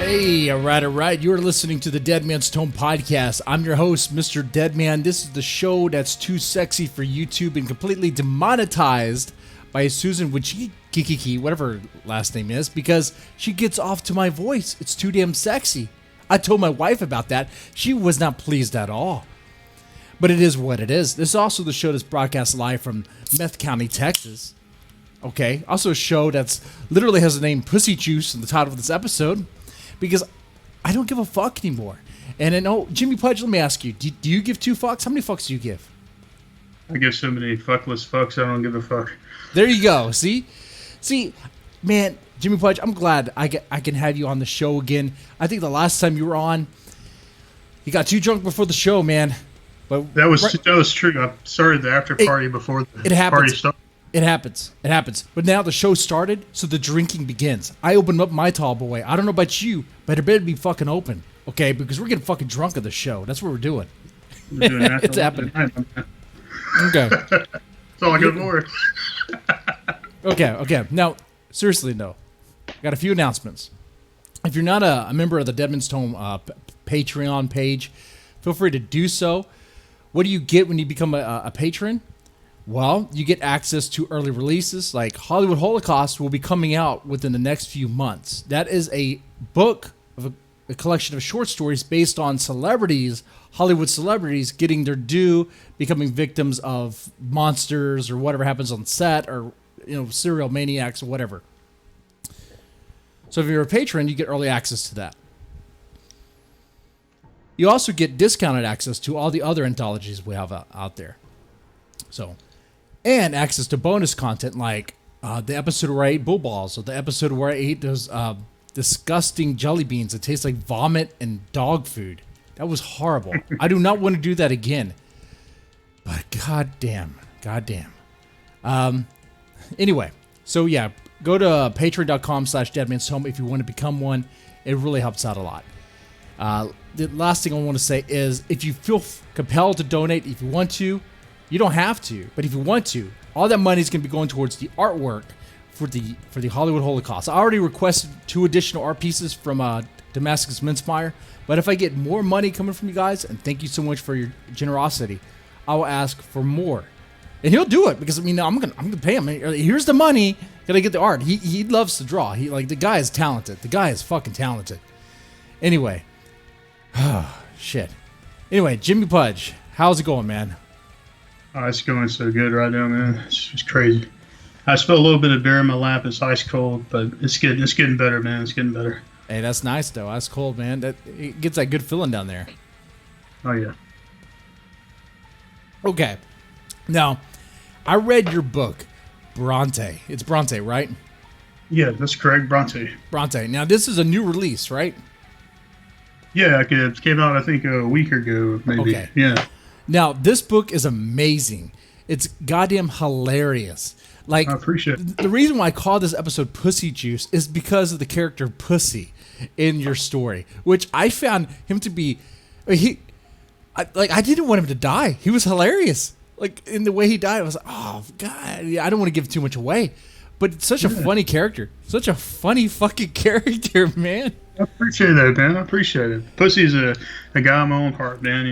Hey, all right. You are listening to the Deadman's Tome podcast. I'm your host, Mr. Deadman. This is the show that's too sexy for YouTube and completely demonetized by Susan Wojcicki, whatever her last name is, because she gets off to my voice. It's too damn sexy. I told my wife about that. She was not pleased at all. But it is what it is. This is also the show that's broadcast live from Meth County, Texas. Okay, also a show that's literally has the name Pussy Juice in the title of this episode. Because I don't give a fuck anymore. And I know, Jimmy Pudge, let me ask you, do you give two fucks? How many fucks do you give? I give so many fuckless fucks, I don't give a fuck. There you go. See, man, Jimmy Pudge, I'm glad I can have you on the show again. I think the last time you were on, you got too drunk before the show, man. But that was true. I started the after party before the party started. It happens. But now the show started, so the drinking begins. I opened up my tall boy. I don't know about you, but it better be fucking open, okay? Because we're getting fucking drunk at the show. That's what we're doing. We're doing that. It's happening. Okay. That's all I can afford. Okay. Now, seriously, though, got a few announcements. If you're not a member of the Deadman's Tome Patreon page, feel free to do so. What do you get when you become a patron? Well, you get access to early releases, like Hollywood Holocaust will be coming out within the next few months. That is a book of a collection of short stories based on celebrities, Hollywood celebrities, getting their due, becoming victims of monsters or whatever happens on set, or serial maniacs or whatever. So if you're a patron, you get early access to that. You also get discounted access to all the other anthologies we have out there. So, and access to bonus content like the episode where I ate bull balls, or the episode where I ate those disgusting jelly beans that taste like vomit and dog food. That was horrible. I do not want to do that again. But goddamn. Anyway, so yeah, go to patreon.com/deadmanstome if you want to become one. It really helps out a lot. The last thing I want to say is, if you feel compelled to donate, if you want to, you don't have to, but if you want to, all that money is going to be going towards the artwork for the Hollywood Holocaust. I already requested 2 additional art pieces from Damascus Mincemeyer, but if I get more money coming from you guys, and thank you so much for your generosity, I will ask for more, and he'll do it because I'm gonna pay him. Here's the money. Gotta get the art. He loves to draw. The guy is talented. The guy is fucking talented. Anyway, shit. Anyway, Jimmy Pudge, how's it going, man? Oh, it's going so good right now, man. It's just crazy. I spilled a little bit of beer in my lap. It's ice cold, but it's getting better, man. It's getting better. Hey, that's nice though. Ice cold, man. It gets that good feeling down there. Oh yeah. Okay. Now, I read your book, Bronte. It's Bronte, right? Yeah, that's correct, Bronte. Bronte. Now, this is a new release, right? Yeah, it came out I think a week ago, maybe. Okay. Yeah. Now, this book is amazing. It's goddamn hilarious. Like, I appreciate it. The reason why I call this episode Pussy Juice is because of the character Pussy in your story, which I found him to be. I didn't want him to die. He was hilarious. Like, in the way he died, I was like, oh, God. Yeah, I don't want to give too much away. But it's such a funny character. Such a funny fucking character, man. I appreciate that, man. I appreciate it. Pussy's a guy of my own heart, man.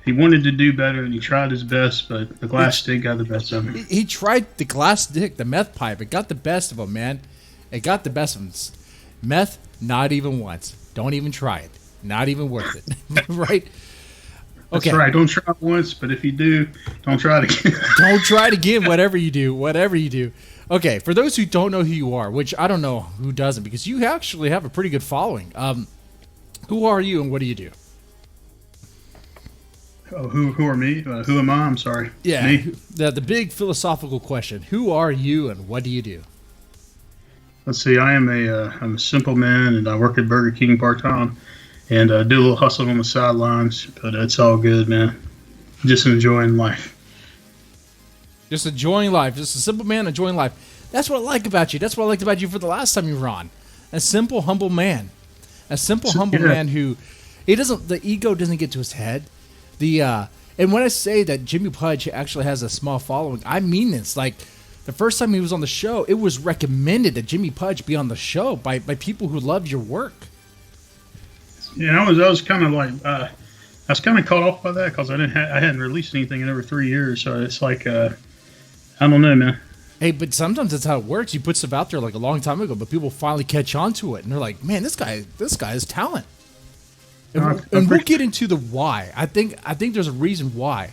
He wanted to do better, and he tried his best, but the glass stick got the best of him. He tried the glass stick, the meth pipe. It got the best of him, man. It got the best of him. Meth, not even once. Don't even try it. Not even worth it. Right? Okay. That's right. Don't try it once, but if you do, don't try it again. Don't try it again, whatever you do. Okay, for those who don't know who you are, which I don't know who doesn't, because you actually have a pretty good following. Who are you and what do you do? Oh, who are me? Who am I? I'm sorry. Yeah, me? the big philosophical question. Who are you and what do you do? Let's see. I'm a simple man, and I work at Burger King part-time, and do a little hustle on the sidelines, but it's all good, man. Just enjoying life. Just enjoying life. Just a simple man enjoying life. That's what I like about you. That's what I liked about you for the last time you were on. A simple, humble man. A simple, humble man who, the ego doesn't get to his head. And when I say that Jimmy Pudge actually has a small following, I mean this. Like, The first time he was on the show, it was recommended that Jimmy Pudge be on the show by people who love your work. Yeah, I was kind of like, I was kind of caught off by that because I hadn't released anything in over 3 years. So it's like, I don't know, man. Hey, but sometimes that's how it works. You put stuff out there like a long time ago, but people finally catch on to it, and they're like, "Man, this guy has talent." And we'll get into the why. I think there's a reason why.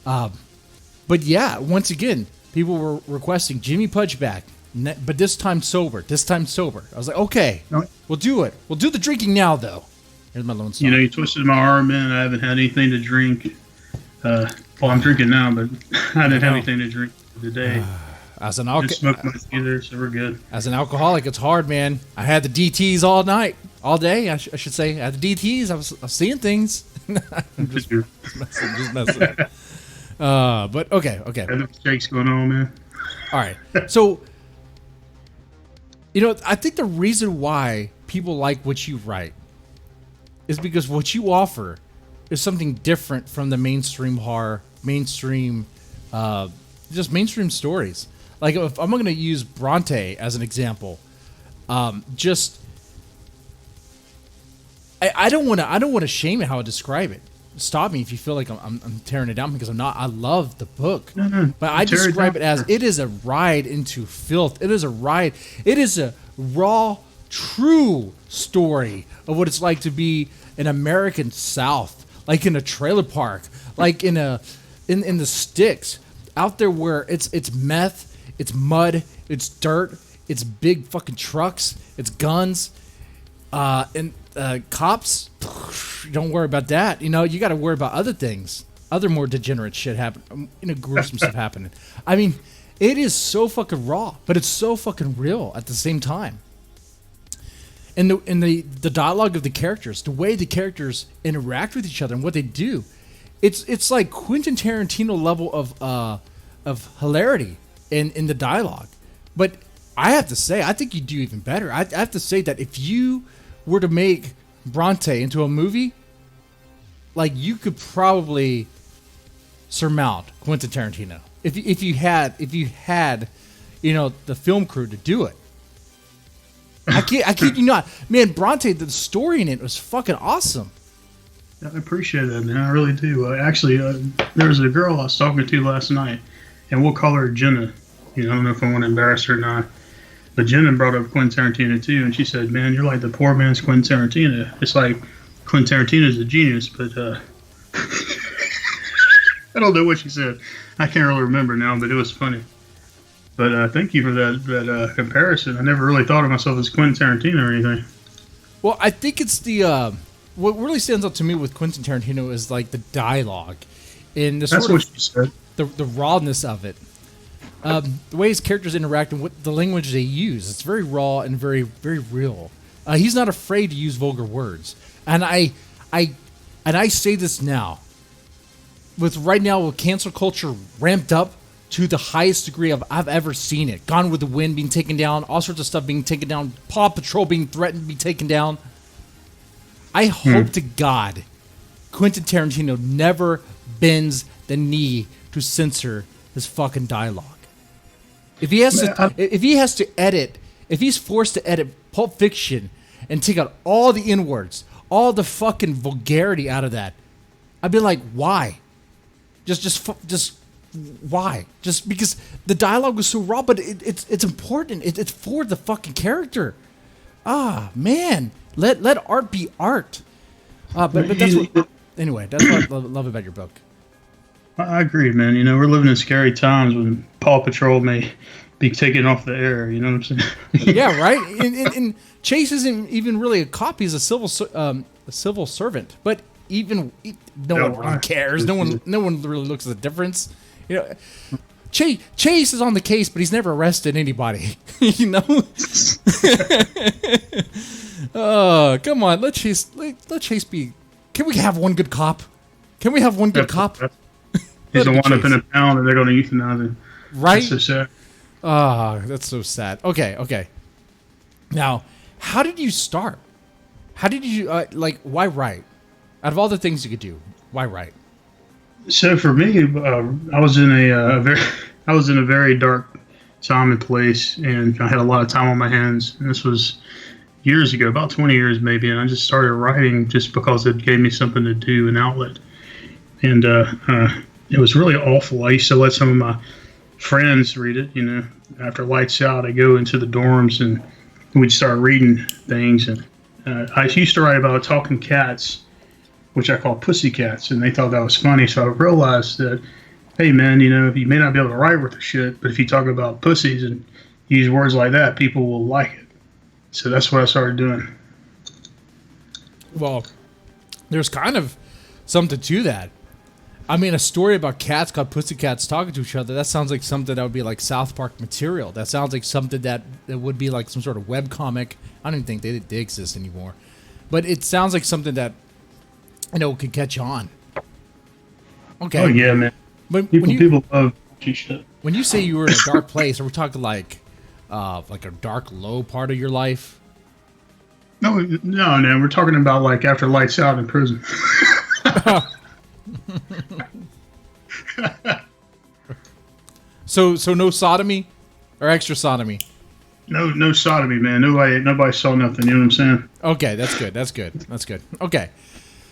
But yeah, once again, people were requesting Jimmy Pudge back, but this time sober. I was like, okay, we'll do it. We'll do the drinking now, though. Here's my lone song. You twisted my arm, man. I haven't had anything to drink. Well, I'm drinking now, but I didn't have anything to drink today. As an smoke much either, so we're good. As an alcoholic, it's hard, man. I had the DTs all day. I should say, I had the DTs. I was seeing things. I'm just messing. But okay. Had shakes going on, man. All right. So, I think the reason why people like what you write is because what you offer is something different from the mainstream horror, mainstream stories. Like, if I'm going to use Bronte as an example, I don't want to shame it how I describe it. Stop me if you feel like I'm tearing it down, because I'm not. I love the book, but I describe it as it is a ride into filth. It is a ride. It is a raw, true story of what it's like to be an American South, like in a trailer park, like in the sticks, out there where it's meth, it's mud, it's dirt, it's big fucking trucks, it's guns, and cops. Don't worry about that. You got to worry about other things, other more degenerate shit happen, gruesome stuff happening. I mean, it is so fucking raw, but it's so fucking real at the same time. And the dialogue of the characters, the way the characters interact with each other and what they do, it's like Quentin Tarantino level of hilarity in the dialogue. But I have to say, I think you do even better. I have to say that if you were to make Bronte into a movie, like, you could probably surmount Quentin Tarantino if you had the film crew to do it. I kid you not, man. Bronte, the story in it was fucking awesome. I appreciate that, man. I really do. Actually, there was a girl I was talking to last night, and we'll call her Jenna. I don't know if I want to embarrass her or not. But Jenna brought up Quentin Tarantino too, and she said, "Man, you're like the poor man's Quentin Tarantino." It's like Quentin Tarantino's a genius, but I don't know what she said. I can't really remember now, but it was funny. But thank you for that comparison. I never really thought of myself as Quentin Tarantino or anything. Well, I think it's the what really stands out to me with Quentin Tarantino is like the dialogue, and the That's what she said. The rawness of it. The way his characters interact and what the language they use, it's very raw and very, very real. He's not afraid to use vulgar words, and I say this now. Right now with cancel culture ramped up to the highest degree I've ever seen it. Gone with the Wind being taken down, all sorts of stuff being taken down, Paw Patrol being threatened to be taken down. I hope to God Quentin Tarantino never bends the knee to censor his fucking dialogue. If he has to edit, if he's forced to edit Pulp Fiction and take out all the N-words, all the fucking vulgarity out of that, I'd be like, why? Just why? Just because the dialogue was so raw, but it's important. It's for the fucking character. Man, let art be art. But that's what. Anyway, that's what I love about your book. I agree, man. We're living in scary times when Paw Patrol may be taken off the air. You know what I'm saying? Yeah, right. And Chase isn't even really a cop. He's a civil servant. But no one really cares. No one really looks at the difference. Chase is on the case, but he's never arrested anybody. Oh, come on. Let Chase be. Can we have one good cop? Can we have one good cop? He's the one up in a pound, and they're going to euthanize him. Right? That's so sad. That's so sad. Okay. Now, how did you start? How did you why write? Out of all the things you could do, why write? So for me, I was in a very I was in a very dark time and place, and I had a lot of time on my hands. And this was years ago, about 20 years maybe, and I just started writing just because it gave me something to do, an outlet. And it was really awful. I used to let some of my friends read it. After lights out, I go into the dorms and we'd start reading things. And I used to write about talking cats, which I call pussy cats, and they thought that was funny. So I realized that, hey man, you may not be able to write worth a shit, but if you talk about pussies and use words like that, people will like it. So that's what I started doing. Well, there's kind of something to that. I mean, a story about cats called pussycats talking to each other, that sounds like something that would be like South Park material. That sounds like something that would be like some sort of web comic. I don't even think they exist anymore. But it sounds like something that, could catch on. Okay. Oh, yeah, man. But people love shit. When you say you were in a dark place, are we talking like a dark, low part of your life? No, we're talking about like after lights out in prison. So no sodomy or extra sodomy? No sodomy, man. Nobody saw nothing. You know what I'm saying? Okay, that's good. Okay,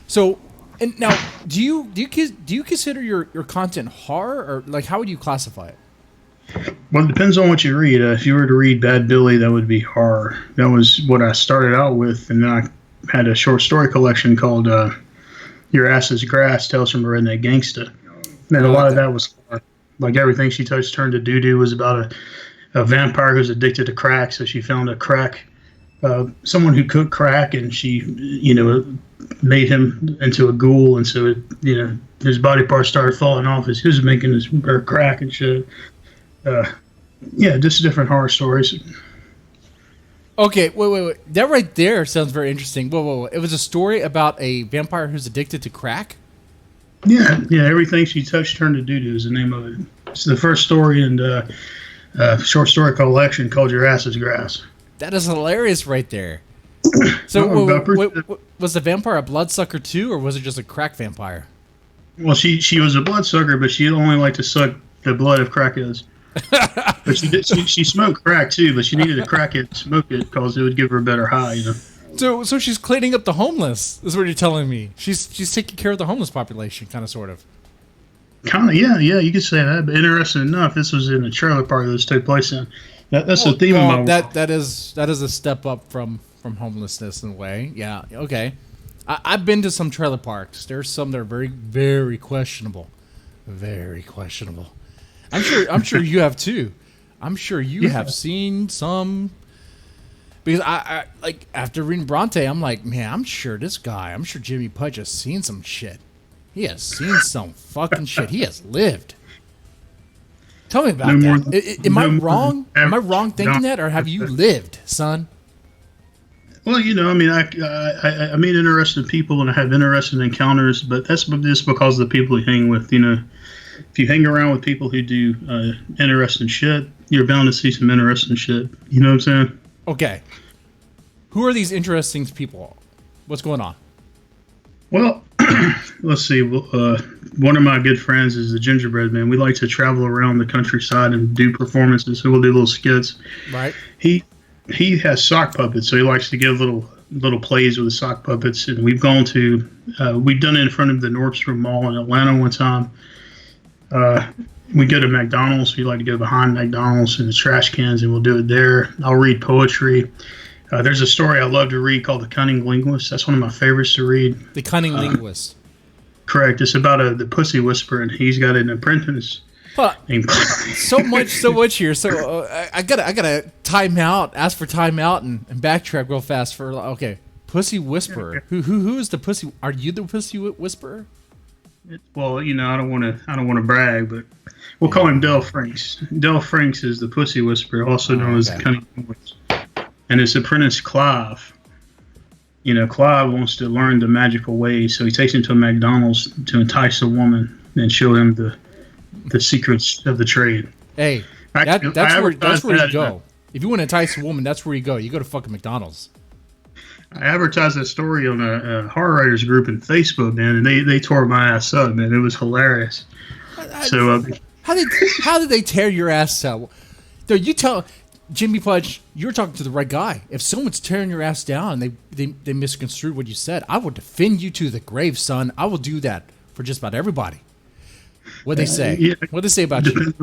so and now, do you consider your content horror, or like how would you classify it? Well, it depends on what you read. If you were to read Bad Billy, that would be horror. That was what I started out with, and then I had a short story collection called Your Ass is Grass, Tales from a Redneck Gangsta. And a lot of that was like Everything She Touched Turned to Doo-Doo was about a vampire who's addicted to crack, so she found a crack, someone who cooked crack, and she, made him into a ghoul, and so his body parts started falling off as he was making her crack and shit. Just different horror stories. Okay, wait. That right there sounds very interesting. Whoa. It was a story about a vampire who's addicted to crack? Yeah. Everything She Touched Turned to Doo-Doo is the name of it. It's the first story in short story collection called Your Ass is Grass. That is hilarious right there. So, was the vampire a bloodsucker too, or was it just a crack vampire? Well, she was a bloodsucker, but she only liked to suck the blood of crackheads. But she smoked crack too, but she needed a crackhead to smoke it because it would give her a better high, So she's cleaning up the homeless. Is what you're telling me. She's taking care of the homeless population, kind of, sort of. Kind of, yeah, you could say that. But interesting enough, this was in a trailer park that this took place in. That's the theme of my that is a step up from homelessness in a way. Yeah, okay. I've been to some trailer parks. There's some that are very, very questionable. Very questionable. I'm sure you have too. I'm sure you have seen some. Because I like after reading Bronte, I'm like, man, I'm sure Jimmy Pudge has seen some shit. He has seen some fucking shit. He has lived. Tell me about that. Am I wrong? Am I wrong thinking that, or have you lived, son? Well, I meet interesting people and I have interesting encounters, but that's just because of the people you hang with. If you hang around with people who do interesting shit, you're bound to see some interesting shit. You know what I'm saying? Okay. Who are these interesting people? What's going on? Well, let's see. One of my good friends is the Gingerbread Man. We like to travel around the countryside and do performances. So we'll do little skits. Right. He has sock puppets, so he likes to give little plays with the sock puppets. And we've done it in front of the Nordstrom Mall in Atlanta one time. We go to McDonald's. We like to go behind McDonald's in the trash cans, and we'll do it there. I'll read poetry. There's a story I love to read called The Cunning Linguist. That's one of my favorites to read. The Cunning Linguist. Correct. It's about the pussy whisperer, and he's got an apprentice. So much here. So I gotta time out. Ask for time out and backtrack real fast for pussy whisperer. Who is the pussy? Are you the pussy whisperer? Well, I don't want to brag, but we'll call him Del Franks. Del Franks is the pussy whisperer, also known as the Cunning Linguist. And his apprentice Clive, Clive wants to learn the magical ways, so he takes him to a McDonald's to entice a woman and show him the secrets of the trade. Hey, that's where you go. If you want to entice a woman, that's where you go. You go to fucking McDonald's. I advertised that story on a horror writers group in Facebook, man, and they tore my ass up, man. It was hilarious. How did they tear your ass out? No, you tell Jimmy Pudge, you're talking to the right guy. If someone's tearing your ass down and they misconstrued what you said, I will defend you to the grave, son. I will do that for just about everybody. What they say? Yeah, What they say about you?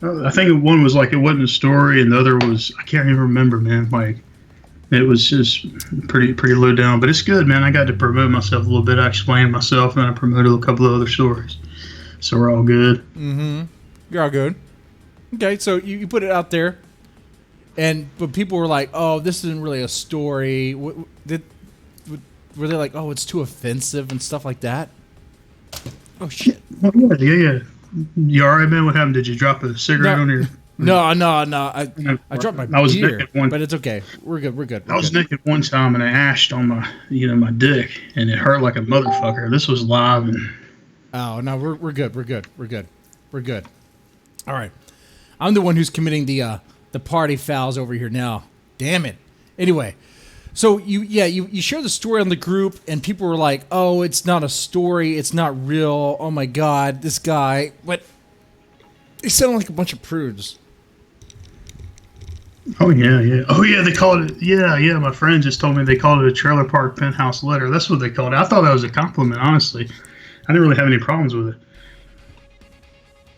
I think one was like it wasn't a story, and the other was I can't even remember, man. Like it was just pretty low down, but it's good, man. I got to promote myself a little bit. I explained myself, and I promoted a couple of other stories, so we're all good. Mm-hmm. You're all good. Okay, so you put it out there, but people were like, "Oh, this isn't really a story." Were they like, "Oh, it's too offensive" and stuff like that? Oh shit! Oh, yeah. You all right, man? What happened? Did you drop a cigarette on your? No. I dropped my beer, but it's okay. We're good. I was naked one time, and I ashed on my dick, and it hurt like a motherfucker. This was live, and oh no, we're good. All right. I'm the one who's committing the party fouls over here now. Damn it. Anyway, so you share the story on the group, and people were like, "Oh, it's not a story. It's not real. Oh my god, this guy." But they sound like a bunch of prudes. Oh yeah. They called it. Yeah. My friend just told me they called it a trailer park penthouse letter. That's what they called it. I thought that was a compliment. Honestly, I didn't really have any problems with it.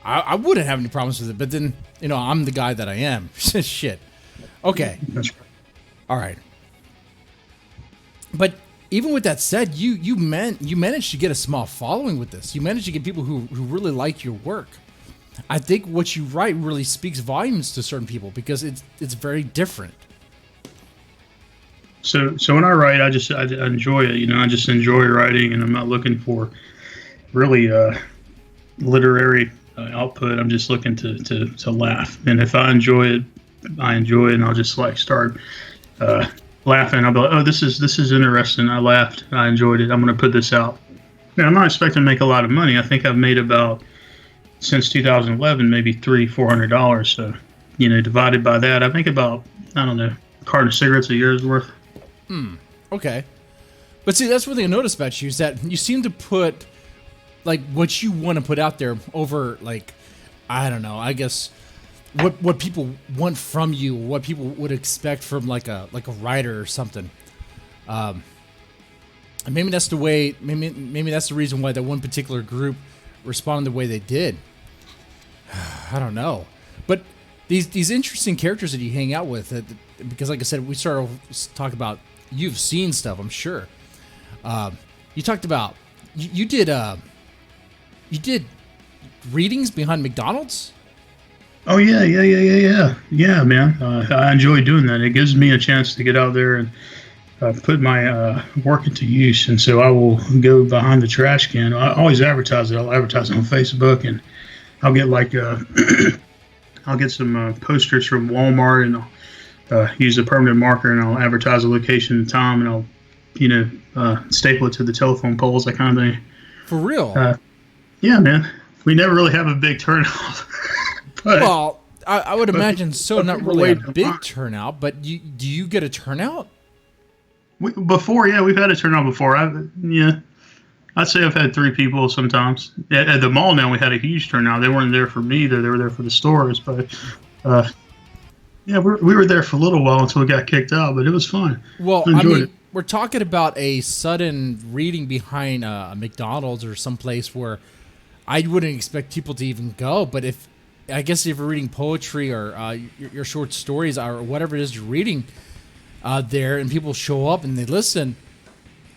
I wouldn't have any problems with it, but then, I'm the guy that I am. Shit. Okay. That's right. All right. But even with that said, you managed to get a small following with this. You managed to get people who really like your work. I think what you write really speaks volumes to certain people because it's very different. So when I write, I enjoy it. I just enjoy writing, and I'm not looking for really literary output. I'm just looking to laugh, and if I enjoy it, and I'll just like start laughing. I'll be like, oh, this is interesting. I laughed. I enjoyed it. I'm going to put this out. Now, I'm not expecting to make a lot of money. I think I've made about since 2011 maybe $300-400. So divided by that, I think about I don't know a carton of cigarettes a year's worth. Okay, but see, that's one thing I noticed about you is that you seem to put like what you want to put out there over like I don't know. I guess what people want from you, what people would expect from like a writer or something. And maybe that's the way. Maybe that's the reason why that one particular group responded the way they did. I don't know, but these interesting characters that you hang out with, because like I said, we started to talk about you've seen stuff. I'm sure. You talked about you did readings behind McDonald's. Oh yeah, man. I enjoy doing that. It gives me a chance to get out there and put my work into use. And so I will go behind the trash can. I always advertise it. I'll advertise it on Facebook, and I'll get like I'll get some posters from Walmart, and I'll use a permanent marker, and I'll advertise a location and time, and I'll staple it to the telephone poles, that kind of thing. For real? Yeah, man. We never really have a big turnout. Well, I would imagine so. Not really a big turnout, but do you get a turnout? We've had a turnout before. I'd say I've had 3 people sometimes. At the mall now, we had a huge turnout. They weren't there for me either. They were there for the stores. But we were there for a little while until we got kicked out. But it was fun. Well, I mean, we're talking about a sudden reading behind a McDonald's or someplace where I wouldn't expect people to even go. But if you're reading poetry or your short stories or whatever it is you're reading there, and people show up and they listen,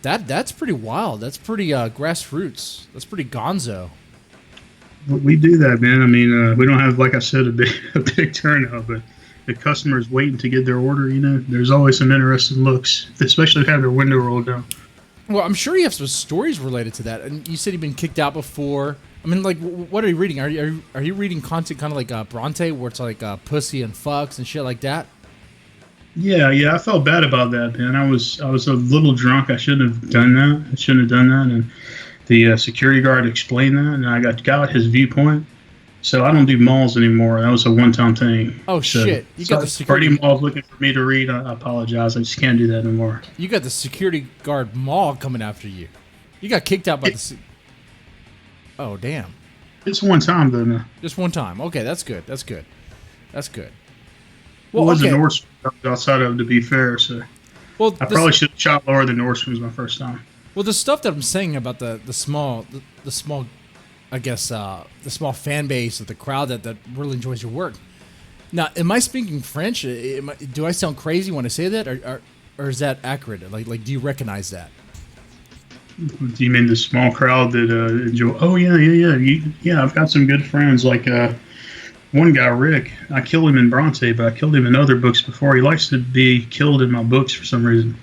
that's pretty wild. That's pretty grassroots. That's pretty gonzo. We do that, man. I mean, we don't have, like I said, a big turnout, but the customer's waiting to get their order. There's always some interesting looks, especially if they have their window rolled down. Well, I'm sure you have some stories related to that. And you said you've been kicked out before. I mean, like, what are you reading? Are you reading content kind of like Bronte, where it's like pussy and fucks and shit like that? Yeah. I felt bad about that, man. I was a little drunk. I shouldn't have done that. And the security guard explained that, and I got his viewpoint. So I don't do malls anymore. That was a one-time thing. Oh, shit. You got the security... Party malls looking for me to read. I apologize. I just can't do that anymore. You got the security guard mall coming after you. You got kicked out by the... Oh, damn. It's one time though. No. Just one time. Okay, that's good. That's good. That's good. Well, Well, it was a okay. Norse outside of, to be fair. So Well, I probably should have shot lower than Norse was my first time. well, the stuff that I'm saying about the small, the small, I guess, the small fan base of the crowd that really enjoys your work. Now, am I speaking French? Do I sound crazy when I say that, or is that accurate? Like, do you recognize that? Do you mean the small crowd that enjoy? Oh yeah. I've got some good friends. Like one guy, Rick. I killed him in Bronte, but I killed him in other books before. He likes to be killed in my books for some reason.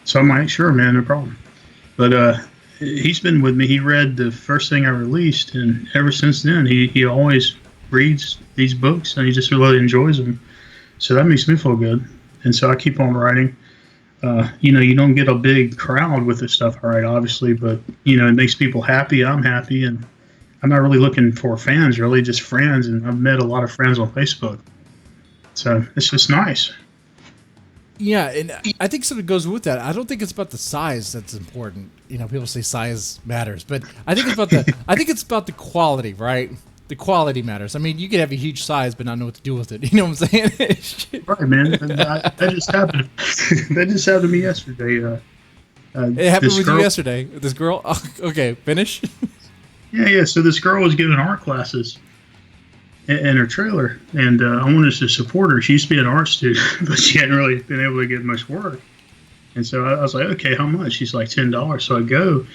So I'm like, sure, man, no problem. But he's been with me. He read the first thing I released, and ever since then, he always reads these books, and he just really enjoys them. So that makes me feel good. And so I keep on writing. You don't get a big crowd with this stuff, all right, obviously, but it makes people happy. I'm happy, and I'm not really looking for fans, really, just friends. And I've met a lot of friends on Facebook, so it's just nice. Yeah, and I think something goes with that. I don't think it's about the size that's important. People say size matters, but I think it's about the quality, right? The quality matters. I mean, you could have a huge size but not know what to do with it. You know what I'm saying? Shit. Right, man. That just happened. That just happened to me yesterday. It happened with you yesterday. This girl. Oh, okay, finish. Yeah. So this girl was giving art classes in her trailer, and I wanted to support her. She used to be an art student, but she hadn't really been able to get much work. And so I was like, okay, how much? She's like $10. So I go,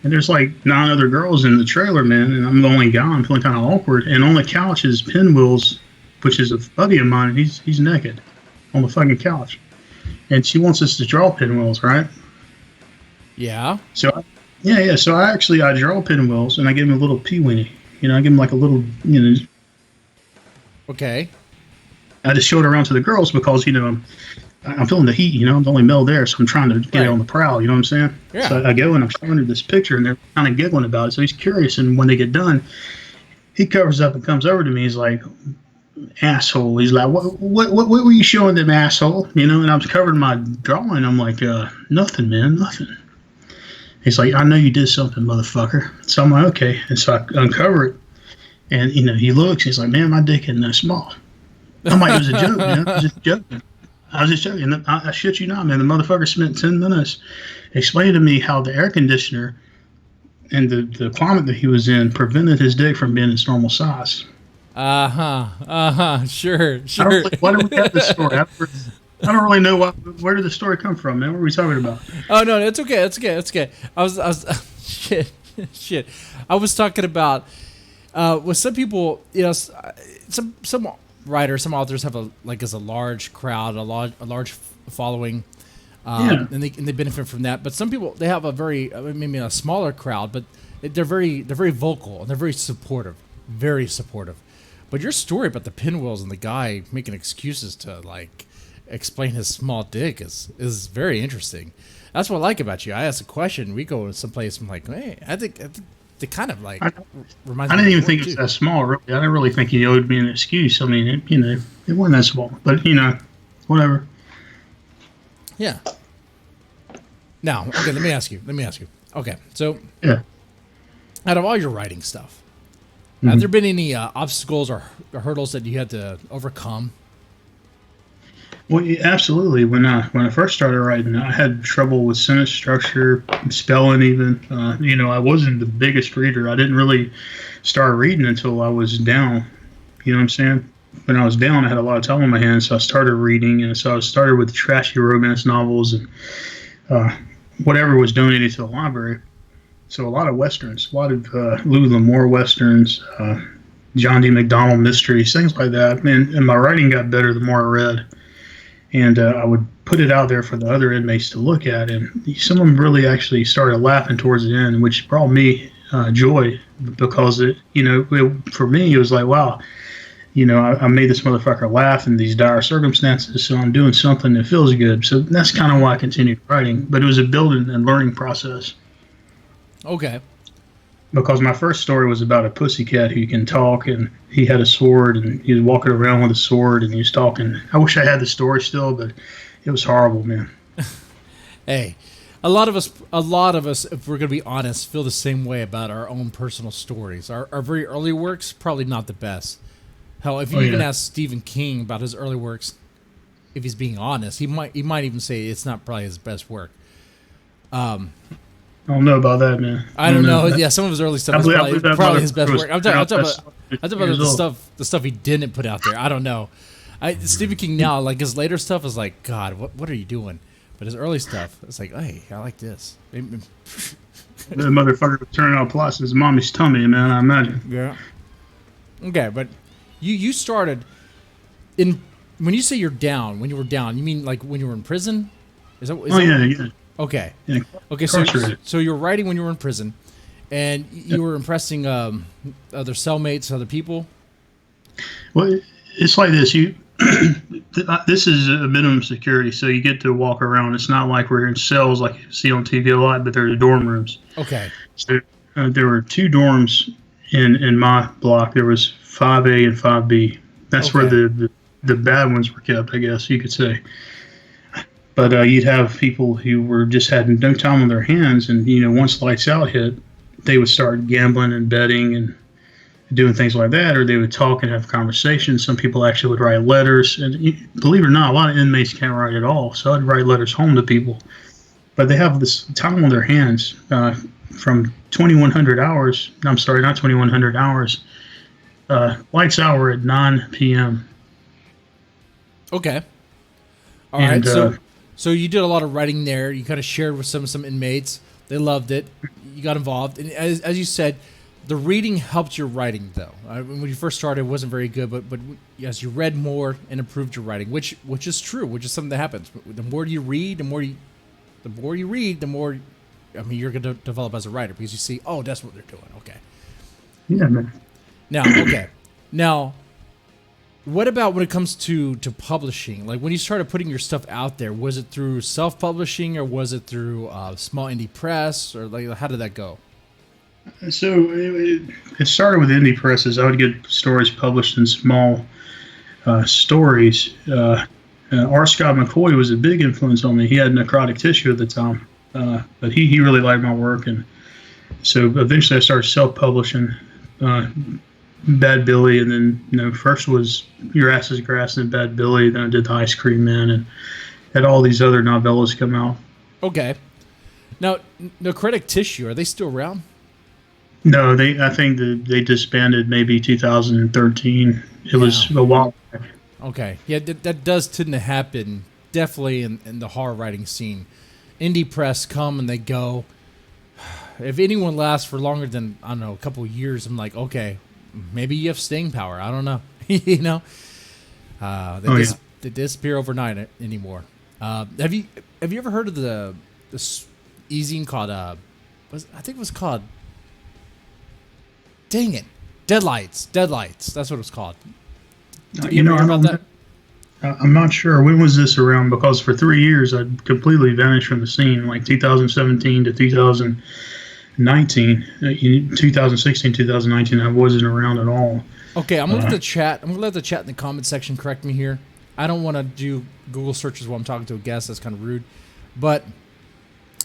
and there's like 9 other girls in the trailer, man, and I'm the only guy. I'm feeling kind of awkward. And on the couch is Pinwheels, which is a buddy of mine, and he's naked on the fucking couch. And she wants us to draw Pinwheels, right? Yeah. So, So I draw Pinwheels, and I give him a little peeweenie. I give him like a little, Okay. I just show it around to the girls because, I'm feeling the heat, I'm the only male there, so I'm trying to get it on the prowl, you know what I'm saying? Yeah. So I go and I'm showing her this picture, and they're kind of giggling about it. So he's curious, and when they get done, he covers up and comes over to me. He's like, asshole. He's like, what were you showing them, asshole? And I was covering my drawing. I'm like, nothing, man, nothing. He's like, I know you did something, motherfucker. So I'm like, okay. And so I uncover it, and, he looks, he's like, man, my dick isn't that small. I'm like, it was a joke, man. I was just joking. I shit you not, man. The motherfucker spent 10 minutes explaining to me how the air conditioner and the climate that he was in prevented his dick from being its normal size. Sure. Why do we have this story? I don't really know where did the story come from, man. What are we talking about? Oh no, it's okay. I was shit. I was talking about with some people, some writers, some authors have a large crowd, a large following, and they benefit from that. But some people, they have maybe a smaller crowd, but they're very vocal and they're very supportive. But your story about the pinwheels and the guy making excuses to explain his small dick is very interesting. That's what I like about you. I ask a question, we go someplace, I'm like, hey, I think they kind of reminds me. I didn't even think it was that small. Really, I didn't really think he owed me an excuse. I mean, it wasn't that small, but whatever. Yeah. Now, okay, let me ask you. Okay, so yeah, out of all your writing stuff, have there been any obstacles or hurdles that you had to overcome? Well, yeah, absolutely. When I first started writing, I had trouble with sentence structure, spelling even. I wasn't the biggest reader. I didn't really start reading until I was down. You know what I'm saying? When I was down, I had a lot of time on my hands, so I started reading. And so I started with trashy romance novels and whatever was donated to the library. So a lot of Westerns, a lot of Louis L'Amour Westerns, John D. MacDonald mysteries, things like that. And my writing got better the more I read. And I would put it out there for the other inmates to look at. And some of them really actually started laughing towards the end, which brought me joy because, for me, it was like, wow, I made this motherfucker laugh in these dire circumstances, so I'm doing something that feels good. So that's kind of why I continued writing. But it was a building and learning process. Okay. Because my first story was about a pussycat who can talk, and he had a sword, and he was walking around with a sword, and he was talking. I wish I had the story still, but it was horrible, man. Hey, a lot of us, if we're gonna be honest, feel the same way about our own personal stories. Our very early works probably not the best. Hell, if you even ask Stephen King about his early works, if he's being honest, he might even say it's not probably his best work. I don't know about that, man. I don't know. Yeah, some of his early stuff is probably his best work. I'm talking about the stuff he didn't put out there. I don't know. Stephen King now, like his later stuff is like, God, what are you doing? But his early stuff, it's like, hey, I like this. That motherfucker was turning out plots in his mommy's tummy, man. I imagine. Yeah. Okay, but you started in when you say you're down. When you were down, you mean like when you were in prison? Yeah. Okay. Yeah, okay. So you were writing when you were in prison, and you were impressing other cellmates, other people. Well, it's like this. This is a minimum security, so you get to walk around. It's not like we're in cells like you see on TV a lot, but there's dorm rooms. Okay. So there were 2 dorms in my block. There was 5A and 5B. That's where the bad ones were kept, I guess you could say. But you'd have people who were just had no time on their hands, and once lights out hit, they would start gambling and betting and doing things like that, or they would talk and have conversations. Some people actually would write letters, and believe it or not, a lot of inmates can't write at all. So I'd write letters home to people, but they have this time on their hands from 2,100 hours. I'm sorry, not 2,100 hours. Lights out were at 9 p.m. Okay. All right. So you did a lot of writing there. You kind of shared with some inmates. They loved it. You got involved, and as you said, the reading helped your writing, though. When you first started, it wasn't very good, but as you read more and improved your writing, which is true, which is something that happens. The more you read, the more you're going to develop as a writer because you see, oh, that's what they're doing. Okay. Yeah, man. Now, what about when it comes to publishing? Like when you started putting your stuff out there, was it through self-publishing or was it through small indie press, or like how did that go? So it started with indie presses. I would get stories published in small stories. R. Scott McCoy was a big influence on me. He had necrotic tissue at the time, but he really liked my work, and so eventually I started self-publishing Bad Billy, and then first was Your Ass is Grass and Bad Billy. Then I did The Ice Cream Man, and had all these other novellas come out. Okay. Now, necrotic tissue, are they still around? No, I think they disbanded maybe 2013. It was a while back. Okay. Yeah, that does tend to happen, definitely in the horror writing scene. Indie press come and they go. If anyone lasts for longer than, I don't know, a couple of years, I'm like, okay, maybe you have staying power. I don't know. They disappear overnight anymore. Have you ever heard of this e-zine called, I think it was called, dang it, Deadlights. That's what it was called. Did you ever hear about that? I'm not sure. When was this around? Because for 3 years, I completely vanished from the scene, like 2017 to 2019. 2016, 2019, I wasn't around at all. Okay, I'm going to let the chat. I'm going to let the chat in the comment section correct me here. I don't want to do Google searches while I'm talking to a guest. That's kind of rude. But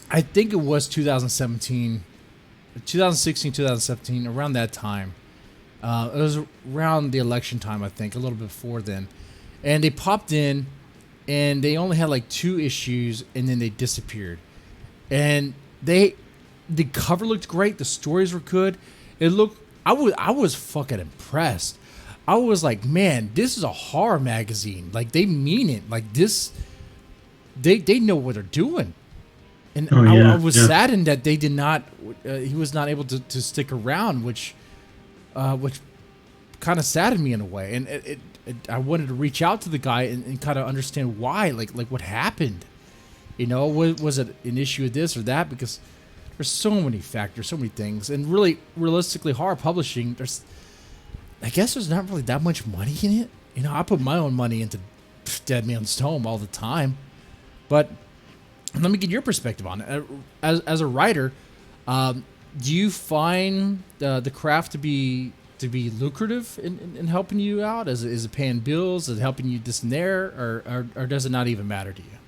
I think it was 2016, 2017, around that time. It was around the election time, I think, a little bit before then. And they popped in, and they only had like 2 issues, and then they disappeared. And the cover looked great. The stories were good. I was fucking impressed. I was like, man, this is a horror magazine. Like, they mean it. Like, this, they know what they're doing. And I was saddened that they did not. He was not able to stick around, which kind of saddened me in a way. And I wanted to reach out to the guy and kind of understand why, like what happened. Was it an issue of this or that? Because there's so many factors, so many things, and really, realistically, horror publishing. I guess there's not really that much money in it. I put my own money into Deadman's Tome all the time, but. Let me get your perspective on it. As a writer, do you find the craft to be lucrative in helping you out? Is it paying bills? Is it helping you this and there, or does it not even matter to you?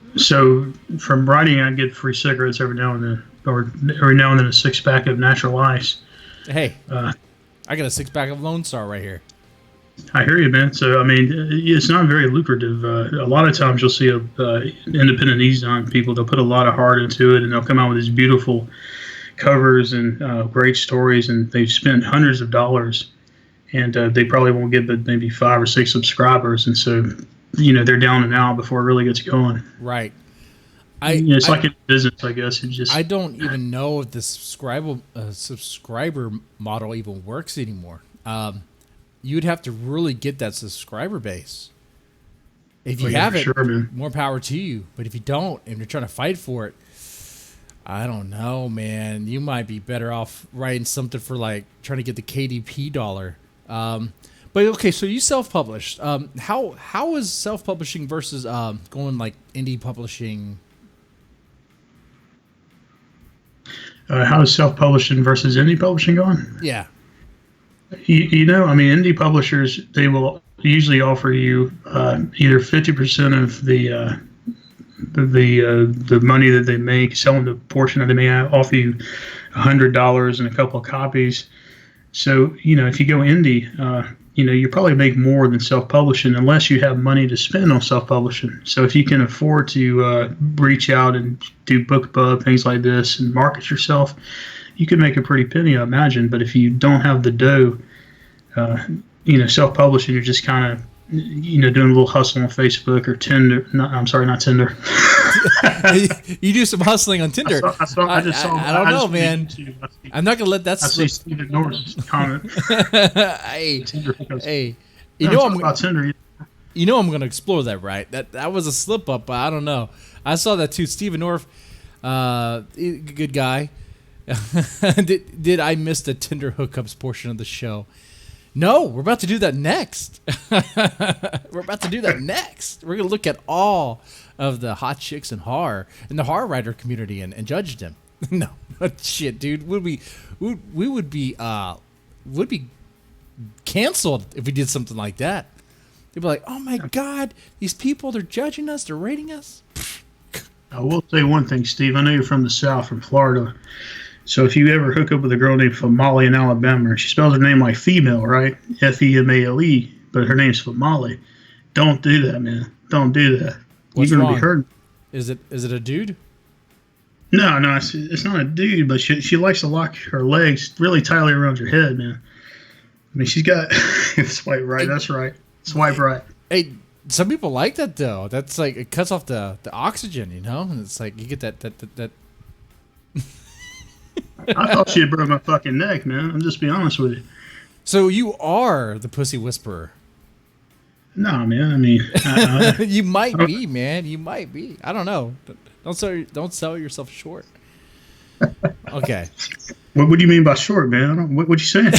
No, So from writing, I get free cigarettes every now and then, or every now and then a 6-pack of natural ice. Hey, Uh, I got a 6-pack of Lone Star right here. I hear you, man. So I mean, it's not very lucrative. A lot of times you'll see independent e-zine people. They'll put a lot of heart into it, and they'll come out with these beautiful covers and great stories, and they've spent hundreds of dollars, and they probably won't get but maybe 5 or 6 subscribers, and so they're down and out before it really gets going. Right. It's like in business, I guess. I don't even know if the subscriber model even works anymore. You'd have to really get that subscriber base. If you have it, sure, more power to you. But if you don't, and you're trying to fight for it, I don't know, man. You might be better off writing something for like trying to get the KDP dollar. But okay, so you self-published. How is self-publishing versus going like indie publishing? How is self-publishing versus indie publishing going? Yeah. I mean, indie publishers, they will usually offer you either 50% of the money that they make, selling the portion that they may offer you $100 and a couple of copies. So, if you go indie, you probably make more than self-publishing unless you have money to spend on self-publishing. So if you can afford to reach out and do BookBub, things like this, and market yourself, you can make a pretty penny, I imagine. But if you don't have the dough, self-publishing, you're just kind of, doing a little hustle on Facebook or Tinder. Not Tinder. You do some hustling on Tinder. I don't know, man. I'm not gonna let that slip. I see Stephen Norris comment. Hey, I'm gonna explore that, right? That was a slip up, but I don't know. I saw that too. Stephen Norris, good guy. Did I miss the Tinder hookups portion of the show? No, we're about to do that next. We're going to look at all of the hot chicks in horror and the horror writer community and judge them. No, shit, dude. We would be canceled if we did something like that. They'd be like, "Oh my God, these people, they're judging us, they're rating us." I will say one thing, Steve. I know you're from the South, from Florida. So if you ever hook up with a girl named Famale in Alabama, she spells her name like female, right? Female, but her name's Famale. Don't do that, man. Don't do that. What's you're wrong? Be hurt. Is it a dude? No, it's not a dude, but she likes to lock her legs really tightly around your head, man. I mean, she's got swipe right. That's right. Swipe right. Hey, some people like that though. That's like it cuts off the oxygen, and it's like you get that. I thought she had broke my fucking neck, man. I'm just being honest with you. So you are the pussy whisperer. No, man. I mean, you might be, man. You might be. I don't know. Don't sell yourself short. Okay. What do you mean by short, man? What you saying?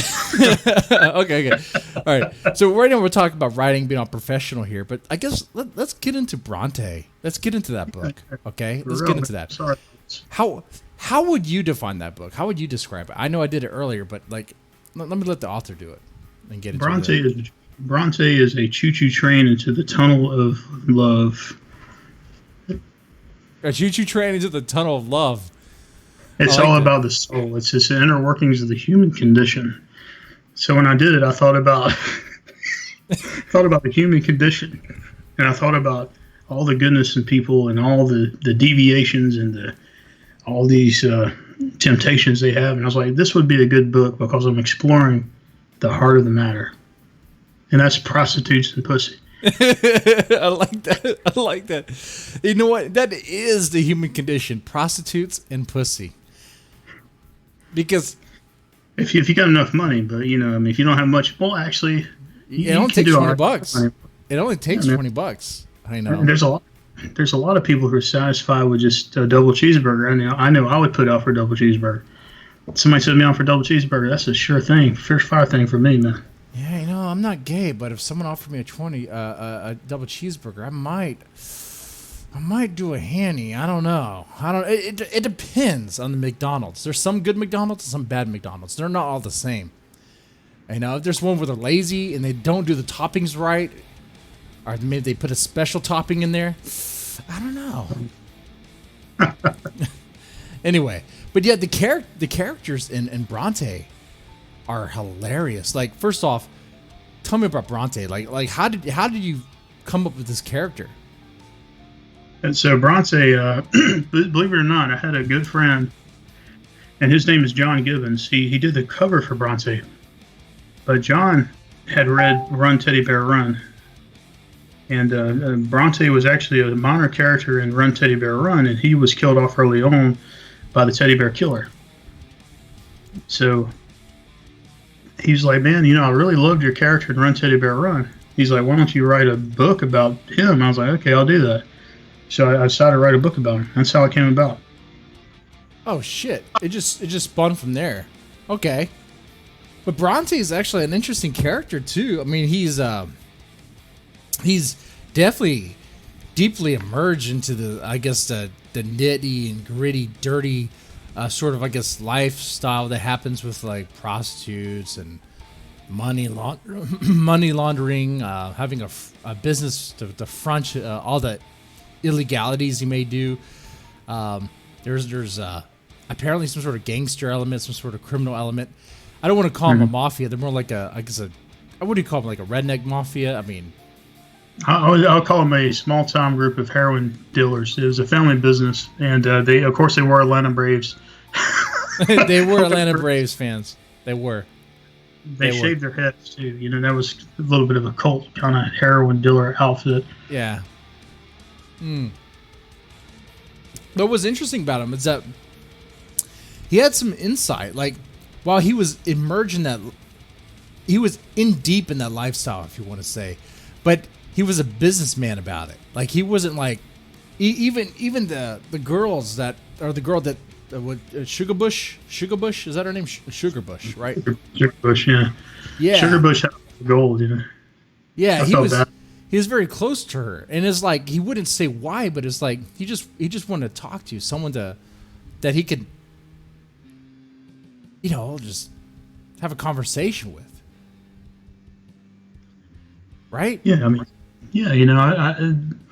Okay. All right. So right now we're talking about writing, being all professional here, but I guess let's get into Bronte. Let's get into that book. Okay. Let's get into that. Sorry. How would you define that book? How would you describe it? I know I did it earlier, but like, let me let the author do it and get into it. Bronte is a choo-choo train into the tunnel of love. A choo-choo train into the tunnel of love. It's all about the soul. It's just the inner workings of the human condition. So when I did it, I thought about the human condition, and I thought about all the goodness in people and all the deviations and all these temptations they have. And I was like, this would be a good book because I'm exploring the heart of the matter. And that's prostitutes and pussy. I like that. You know what? That is the human condition. Prostitutes and pussy. Because if you got enough money, but if you don't have much, well, actually, it only takes $20. It only takes $20. I know. There's a lot of people who are satisfied with just a double cheeseburger. I know I would put out for a double cheeseburger. Somebody set me on for a double cheeseburger. That's a sure thing, first fire thing for me, man. Yeah, I'm not gay, but if someone offered me a double cheeseburger, I might do a hanny. I don't know. It depends on the McDonald's. There's some good McDonald's and some bad McDonald's. They're not all the same. If there's one where they're lazy and they don't do the toppings right, or maybe they put a special topping in there, I don't know. Anyway, but yeah, the characters in Bronte are hilarious. Like, first off, tell me about Bronte. Like how did you come up with this character? And so Bronte, believe it or not, I had a good friend, and his name is John Gibbons. He did the cover for Bronte, but John had read Run Teddy Bear Run, and Bronte was actually a minor character in Run Teddy Bear Run, and he was killed off early on by the teddy bear killer. So he's like, man, I really loved your character in Run Teddy Bear Run. He's like, why don't you write a book about him? I was like, okay, I'll do that. So I decided to write a book about him. That's how it came about. Oh shit! It just spun from there. Okay, but Bronte is actually an interesting character too. I mean, he's definitely deeply emerged into the nitty and gritty, dirty sort of lifestyle that happens with like prostitutes and money laundering, having a business to front all the illegalities you may do. There's apparently some sort of gangster element, some sort of criminal element. I don't want to call them a mafia. They're more like what do you call them? Like a redneck mafia? I mean, I'll call them a small-time group of heroin dealers. It was a family business, and they were Atlanta Braves. They were Atlanta Braves fans. They were. They shaved their heads too. That was a little bit of a cult kind of heroin dealer outfit. Yeah. What was interesting about him is that he had some insight. Like, while he was immersed in that, he was in deep in that lifestyle, if you want to say, but he was a businessman about it. Like, he wasn't like even the girls that, or the girl that Sugar Bush, is that her name? Sugar Bush, right? Sugar Bush, yeah. Yeah. Sugar Bush had gold, Yeah, he was very close to her, and it's like he wouldn't say why, but it's like he just wanted to talk to you, someone that he could, just have a conversation with, right? Yeah, I mean, yeah,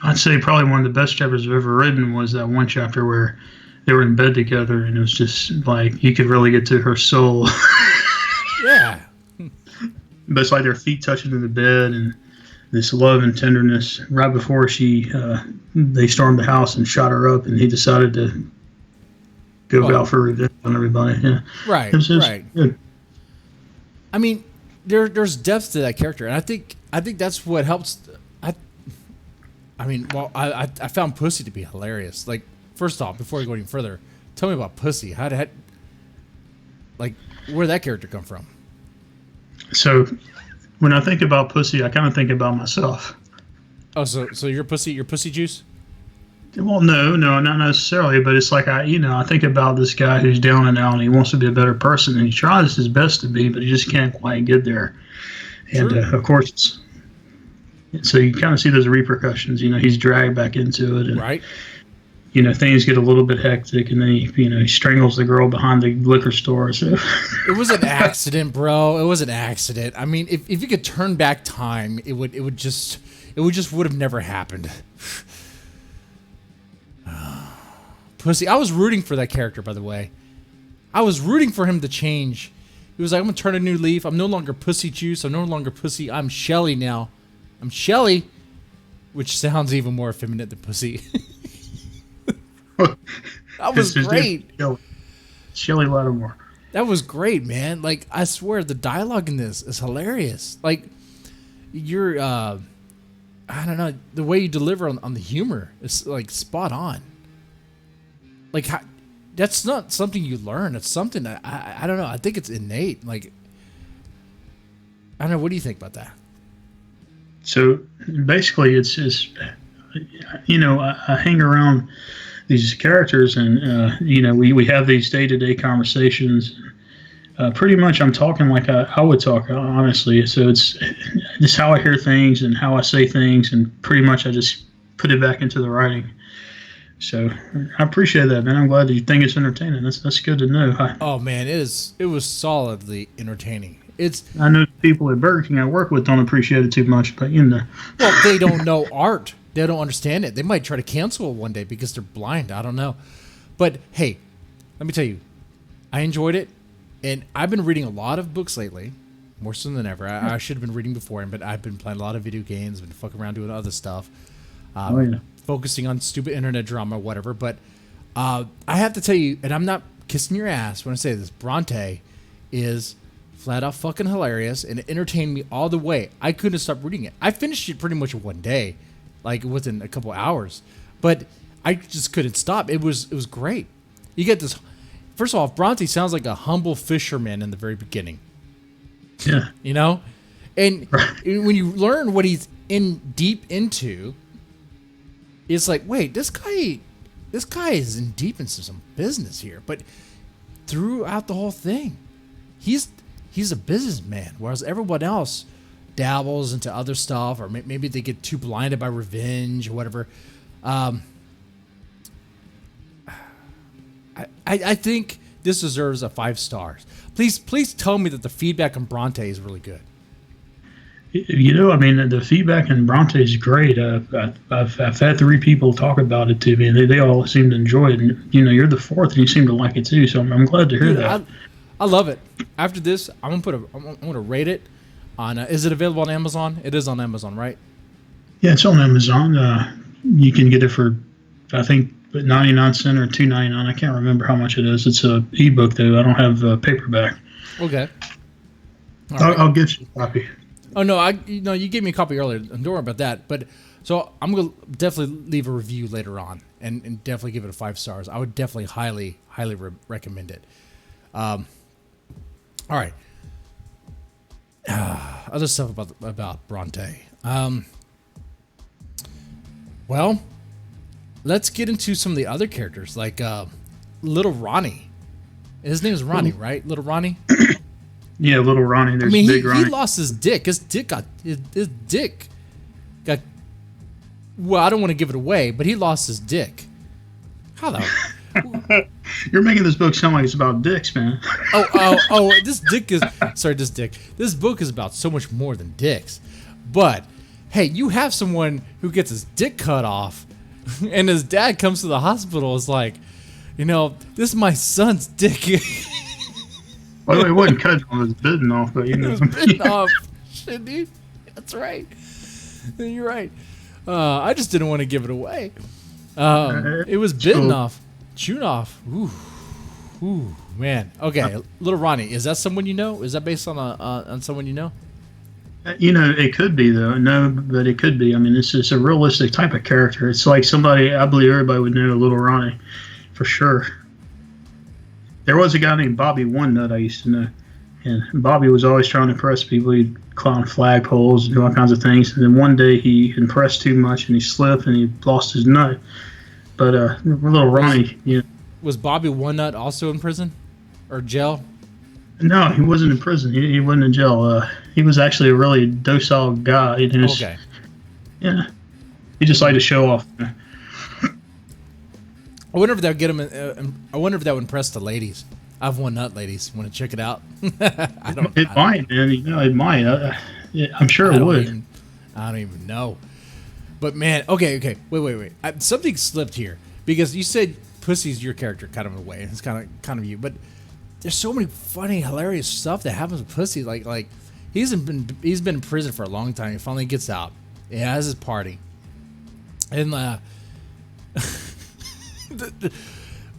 I'd say probably one of the best chapters I've ever written was that one chapter where they were in bed together, and it was just like you could really get to her soul. Yeah. But it's like their feet touching in the bed, and this love and tenderness. Right before they stormed the house and shot her up, and he decided to go out for revenge on everybody. Yeah, right, right. Good. I mean, there's depth to that character, and I think that's what helps. I found Pussy to be hilarious. Like, first off, before we go any further, tell me about Pussy. Where'd that character come from? So, when I think about Pussy, I kind of think about myself. Oh, so you're pussy juice? Well, no, not necessarily. But it's like I think about this guy who's down and out, and he wants to be a better person, and he tries his best to be, but he just can't quite get there. And of course, so you kind of see those repercussions. He's dragged back into it, and right. Things get a little bit hectic, and then he strangles the girl behind the liquor store. So it was an accident, bro. It was an accident. I mean, if you could turn back time, it would have never happened. Pussy. I was rooting for that character, by the way. I was rooting for him to change. He was like, I'm gonna turn a new leaf. I'm no longer Pussy Juice. I'm no longer Pussy. I'm Shelly now. I'm Shelly, which sounds even more effeminate than Pussy. That was great. Shelley Lattimore. That was great, man. Like, I swear, the dialogue in this is hilarious. Like, you're, I don't know, the way you deliver on the humor is, like, spot on. Like, that's not something you learn. It's something that, I don't know, I think it's innate. Like, I don't know, what do you think about that? So, basically, it's just, I hang around these characters, and we have these day-to-day conversations. Pretty much, I'm talking like I would talk, honestly. So it's just how I hear things and how I say things, and pretty much I just put it back into the writing. So I appreciate that, man. I'm glad that you think it's entertaining. That's good to know. Oh man, it was solidly entertaining. I know people at Burger King I work with don't appreciate it too much, but Well, they don't know art. They don't understand it. They might try to cancel it one day because they're blind. I don't know. But hey, let me tell you, I enjoyed it. And I've been reading a lot of books lately, more so than ever. I should have been reading before, but I've been playing a lot of video games, been fucking around doing other stuff, focusing on stupid internet drama, whatever. But I have to tell you, and I'm not kissing your ass when I say this, Bronte is flat out fucking hilarious, and it entertained me all the way. I couldn't stop reading it. I finished it pretty much in one day, like within a couple hours, but I just couldn't stop. It was great. You get this. First of all, Bronte sounds like a humble fisherman in the very beginning. Yeah. You know? And when you learn what he's deep into, it's like, wait, this guy is in deep into some business here. But throughout the whole thing, he's a businessman, whereas everyone else dabbles into other stuff, or maybe they get too blinded by revenge or whatever. I think this deserves a 5 stars. Please tell me that the feedback on Bronte is really good. You know, I mean, the feedback on Bronte is great. I've had 3 people talk about it to me, and they all seem to enjoy it. And, you know, you're the 4th, and you seem to like it too. So I'm glad to hear that. I love it. After this, I'm gonna rate it on. Is it available on Amazon? It is on Amazon, right? Yeah, it's on Amazon. You can get it for, I think, 99 cents or $2.99. I can't remember how much it is. It's a ebook though. I don't have a paperback. Okay. I'll get you a copy. Oh no, you gave me a copy earlier. Don't worry about that. But so I'm gonna definitely leave a review later on, and definitely give it a 5 stars. I would definitely highly recommend it. All right. Other stuff about Bronte. Well, let's get into some of the other characters, like Little Ronnie. His name is Ronnie, right? Little Ronnie. Yeah, Little Ronnie. There's Big Ronnie. He lost his dick. His dick got. Well, I don't want to give it away, but he lost his dick. How the? You're making this book sound like it's about dicks, man. This book is about so much more than dicks. But hey, you have someone who gets his dick cut off, and his dad comes to the hospital. Is like, you know, this is my son's dick. Well, it wasn't cut off; it was bitten off. But you know, it was bitten off. Shit, dude. That's right. You're right. I just didn't want to give it away. It was bitten off, chewed off. Ooh, man. Okay, Little Ronnie. Is that someone you know? Is that based on someone you know? You know, it could be though. No, but it could be. I mean, it's a realistic type of character. It's like somebody. I believe everybody would know Little Ronnie, for sure. There was a guy named Bobby One Nut I used to know, and Bobby was always trying to impress people. He'd climb flagpoles and do all kinds of things. And then one day he impressed too much and he slipped and he lost his nut. But Little Ronnie, was Bobby One Nut also in prison or jail? No, he wasn't in prison. He wasn't in jail. He was actually a really docile guy. Okay. Yeah. He just liked to show off. I wonder if that would get him. I wonder if that would impress the ladies. I have one nut, ladies. Want to check it out? It might, man. You know, it might. I'm sure it would. I don't even know. But man, okay. Wait. Something slipped here because you said Pussy's your character, kind of in a way. It's kind of you, but there's so many funny, hilarious stuff that happens with Pussy. Like he's been in prison for a long time. He finally gets out. He has his party, and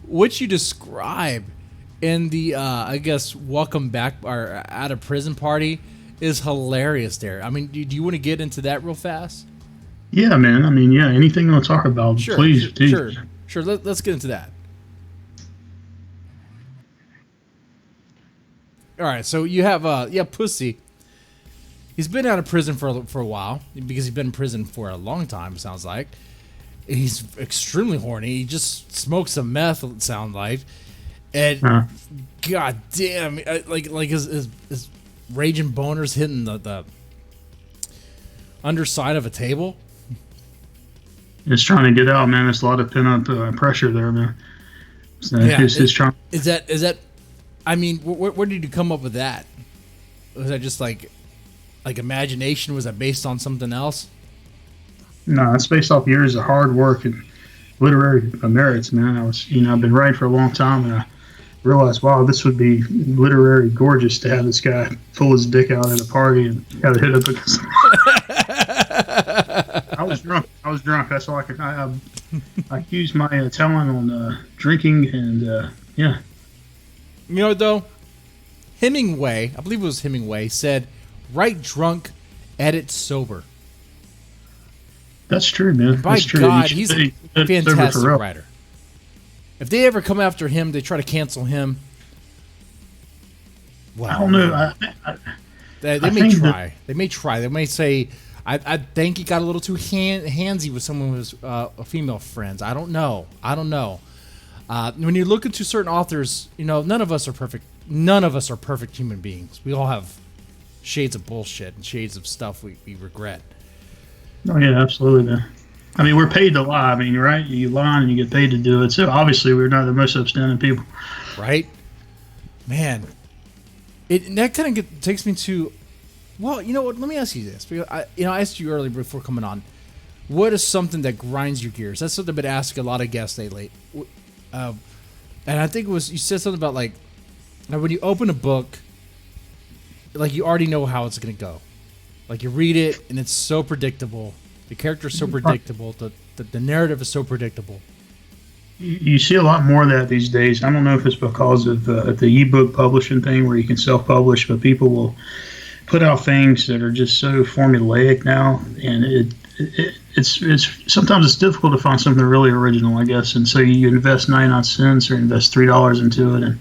what you describe in the I guess welcome back or out of prison party is hilarious there. I mean, do you want to get into that real fast? Yeah, man. I mean, yeah, anything you want to talk about, please. Sure. Let's get into that. All right, so you have Pussy. He's been out of prison for a while because he's been in prison for a long time. It sounds like he's extremely horny. He just smokes some meth. It sounds like, and god damn, like his raging boners hitting the underside of a table. Just trying to get out, man. There's a lot of pent up pressure there, man. So is that? I mean, where did you come up with that? Was that just like imagination? Was that based on something else? No, it's based off years of hard work and literary merits, man. I've been writing for a long time, and I realized, wow, this would be literary gorgeous to have this guy pull his dick out at a party and have it hit up against. I was drunk. That's all I could. I used my talent on drinking and yeah. You know, though, Hemingway, I believe it was Hemingway, said, "Write drunk, edit sober." That's true, man. By That's true. God, he's a fantastic writer. If they ever come after him, they try to cancel him. Well, I don't know. They may try. They may try. They may say, I think he got a little too handsy with some of his female friends. I don't know. When you look into certain authors, you know, none of us are perfect. None of us are perfect human beings. We all have shades of bullshit and shades of stuff we regret. Oh, yeah, absolutely, man. I mean, we're paid to lie. I mean, right? You lie and you get paid to do it. So obviously, we're not the most upstanding people. Right? Man. That kind of takes me to, well, you know what? Let me ask you this. Because I asked you earlier before coming on. What is something that grinds your gears? That's something I've been asking a lot of guests lately. And I think it was, you said something about, like, when you open a book, like, you already know how it's going to go. Like, you read it, and it's so predictable. The character's so predictable. The narrative is so predictable. You see a lot more of that these days. I don't know if it's because of the ebook publishing thing where you can self-publish, but people will put out things that are just so formulaic now, and it's sometimes it's difficult to find something really original, I guess. And so you invest 99 cents or invest $3 into it, and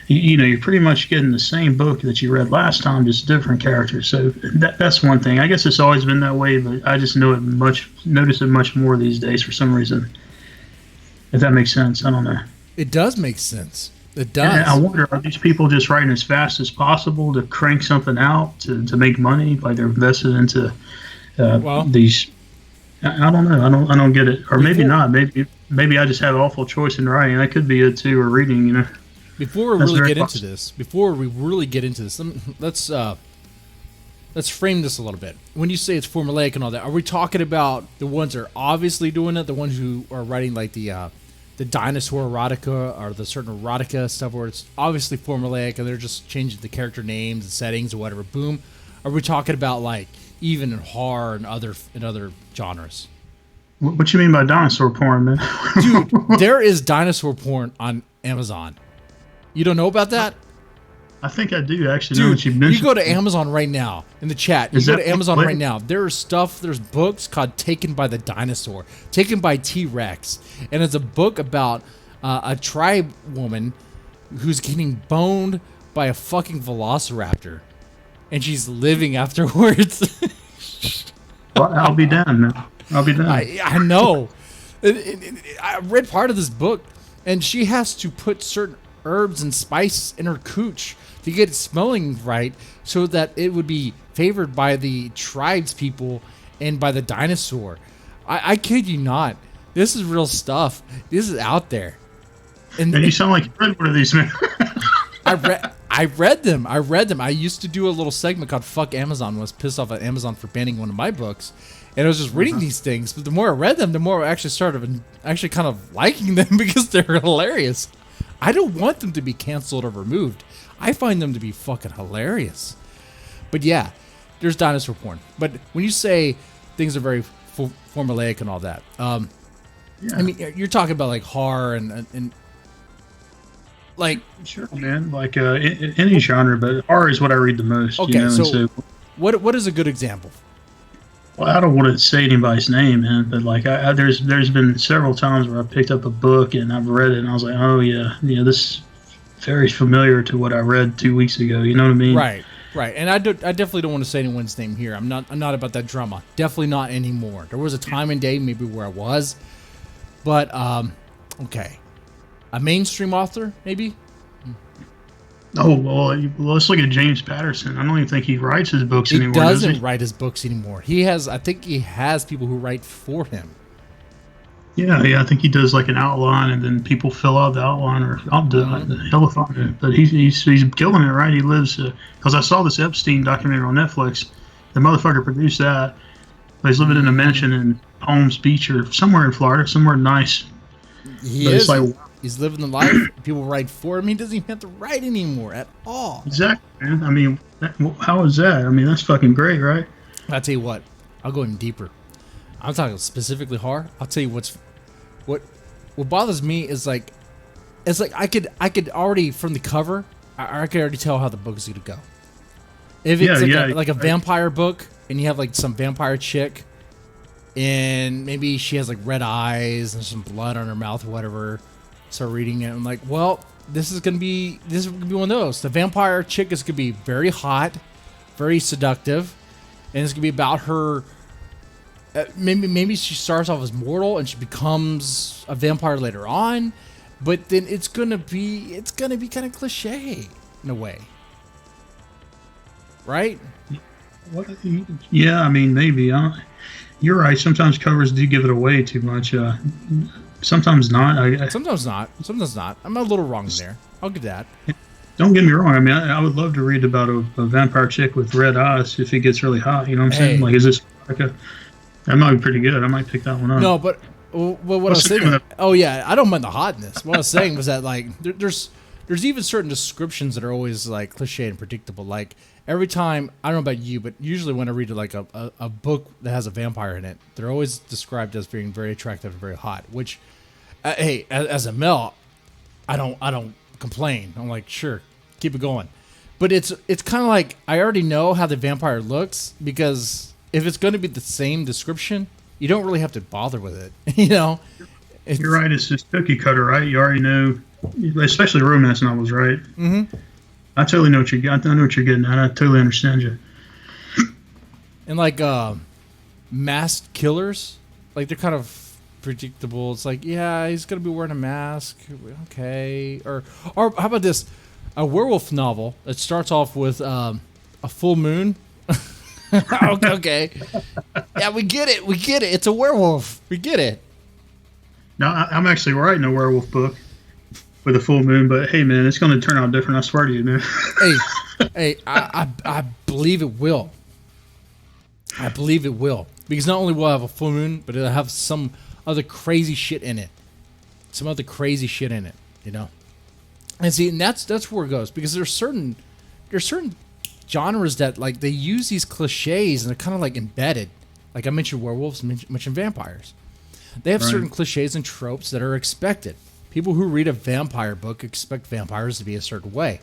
you're pretty much getting the same book that you read last time, just different characters. So that's one thing. I guess it's always been that way, but I just notice it much more these days for some reason. If that makes sense, I don't know. It does make sense. It does. And I wonder, are these people just writing as fast as possible to crank something out to make money? Like they're invested into these. I don't know. I don't get it. Or maybe not. Maybe I just have an awful choice in writing. That could be it too, or reading. You know. Before we really get into this, let's frame this a little bit. When you say it's formulaic and all that, are we talking about the ones that are obviously doing it, the ones who are writing like the dinosaur erotica or the certain erotica stuff where it's obviously formulaic and they're just changing the character names and settings or whatever? Boom. Are we talking about like even in horror and other genres? What you mean by dinosaur porn, man? Dude, there is dinosaur porn on Amazon. You don't know about that? I think I do actually. Dude, know what you mentioned. You go to Amazon right now in the chat. You go to Amazon right now. There's books called "Taken by the Dinosaur," taken by T-Rex, and it's a book about a tribe woman who's getting boned by a fucking velociraptor, and she's living afterwards. Well, I'll be down, man. I'll be down. I know. I read part of this book, and she has to put certain herbs and spice in her cooch to get it smelling right so that it would be favored by the tribes people and by the dinosaur. I kid you not. This is real stuff. This is out there. And you sound like you read one of these, man. I read them. I used to do a little segment called Fuck Amazon. I was pissed off at Amazon for banning one of my books. And I was just reading these things. But the more I read them, the more I actually started kind of liking them because they're hilarious. I don't want them to be canceled or removed. I find them to be fucking hilarious. But yeah, there's dinosaur porn. But when you say things are very formulaic and all that, I mean, you're talking about like horror and like... Sure, man. Like any genre, but horror is what I read the most. Okay, you know? so what is a good example? Well, I don't want to say anybody's name, man, but like there's been several times where I picked up a book and I've read it and I was like, oh yeah, this is very familiar to what I read 2 weeks ago. You know what I mean? Right. And I definitely don't want to say anyone's name here. I'm not about that drama. Definitely not anymore. There was a time and day maybe where I was, but okay, a mainstream author maybe. Oh, well, let's look at James Patterson. I don't even think he writes his books anymore. He doesn't write his books anymore. I think he has people who write for him. Yeah, I think he does like an outline, and then people fill out the outline or the telephone. But he's killing it, right? He lives because I saw this Epstein documentary on Netflix. The motherfucker produced that. But he's living in a mansion Palms Beach or somewhere in Florida, somewhere nice. He But it's is. like, He's living the life. People write for him. He doesn't even have to write anymore at all. exactly, man. I mean, how is that? I mean, that's fucking great, right? I'll tell you what. I'll go even deeper. I'm talking specifically horror. I'll tell you what bothers me is like, it's like I could already from the cover, I could already tell how the book is gonna go. If it's like a vampire book and you have like some vampire chick, and maybe she has like red eyes and some blood on her mouth or whatever. Start reading it. I'm like, well, this is gonna be one of those. The vampire chick is gonna be very hot, very seductive, and it's gonna be about her. Maybe she starts off as mortal and she becomes a vampire later on, but then it's gonna be kind of cliche in a way, right? What? Yeah, I mean, maybe. You're right. Sometimes covers do give it away too much. Sometimes not. Sometimes not. Sometimes not. I'm a little wrong there. I'll get that. Don't get me wrong. I mean, I would love to read about a vampire chick with red eyes if it gets really hot. You know what I'm saying? Like, is this like a? That might be pretty good. I might pick that one up. No, but what I was saying. Oh yeah, I don't mind the hotness. What I was saying was that like there's even certain descriptions that are always like cliche and predictable. Like every time, I don't know about you, but usually when I read like a book that has a vampire in it, they're always described as being very attractive and very hot. Which, hey, as a male, I don't complain. I'm like, sure, keep it going. But it's kind of like I already know how the vampire looks because if it's going to be the same description, you don't really have to bother with it. You know, you're right. It's just cookie cutter, right? You already know, especially romance novels, right? Mm-hmm. I totally know what you got. I know what you're getting at. I totally understand you. And like masked killers, like they're kind of predictable. It's like, yeah, he's gonna be wearing a mask. Okay, or how about this? A werewolf novel that starts off with a full moon. Okay, yeah, we get it. It's a werewolf. We get it. Now I'm actually writing a werewolf book with a full moon, but hey, man, it's going to turn out different. I swear to you, man. hey, I believe it will. I believe it will because not only will I have a full moon, but it'll have some other crazy shit in it. You know. And see, and that's where it goes because there's certain genres that like they use these cliches and they're kind of like embedded. Like I mentioned werewolves, mentioned vampires. They have certain cliches and tropes that are expected. People who read a vampire book expect vampires to be a certain way.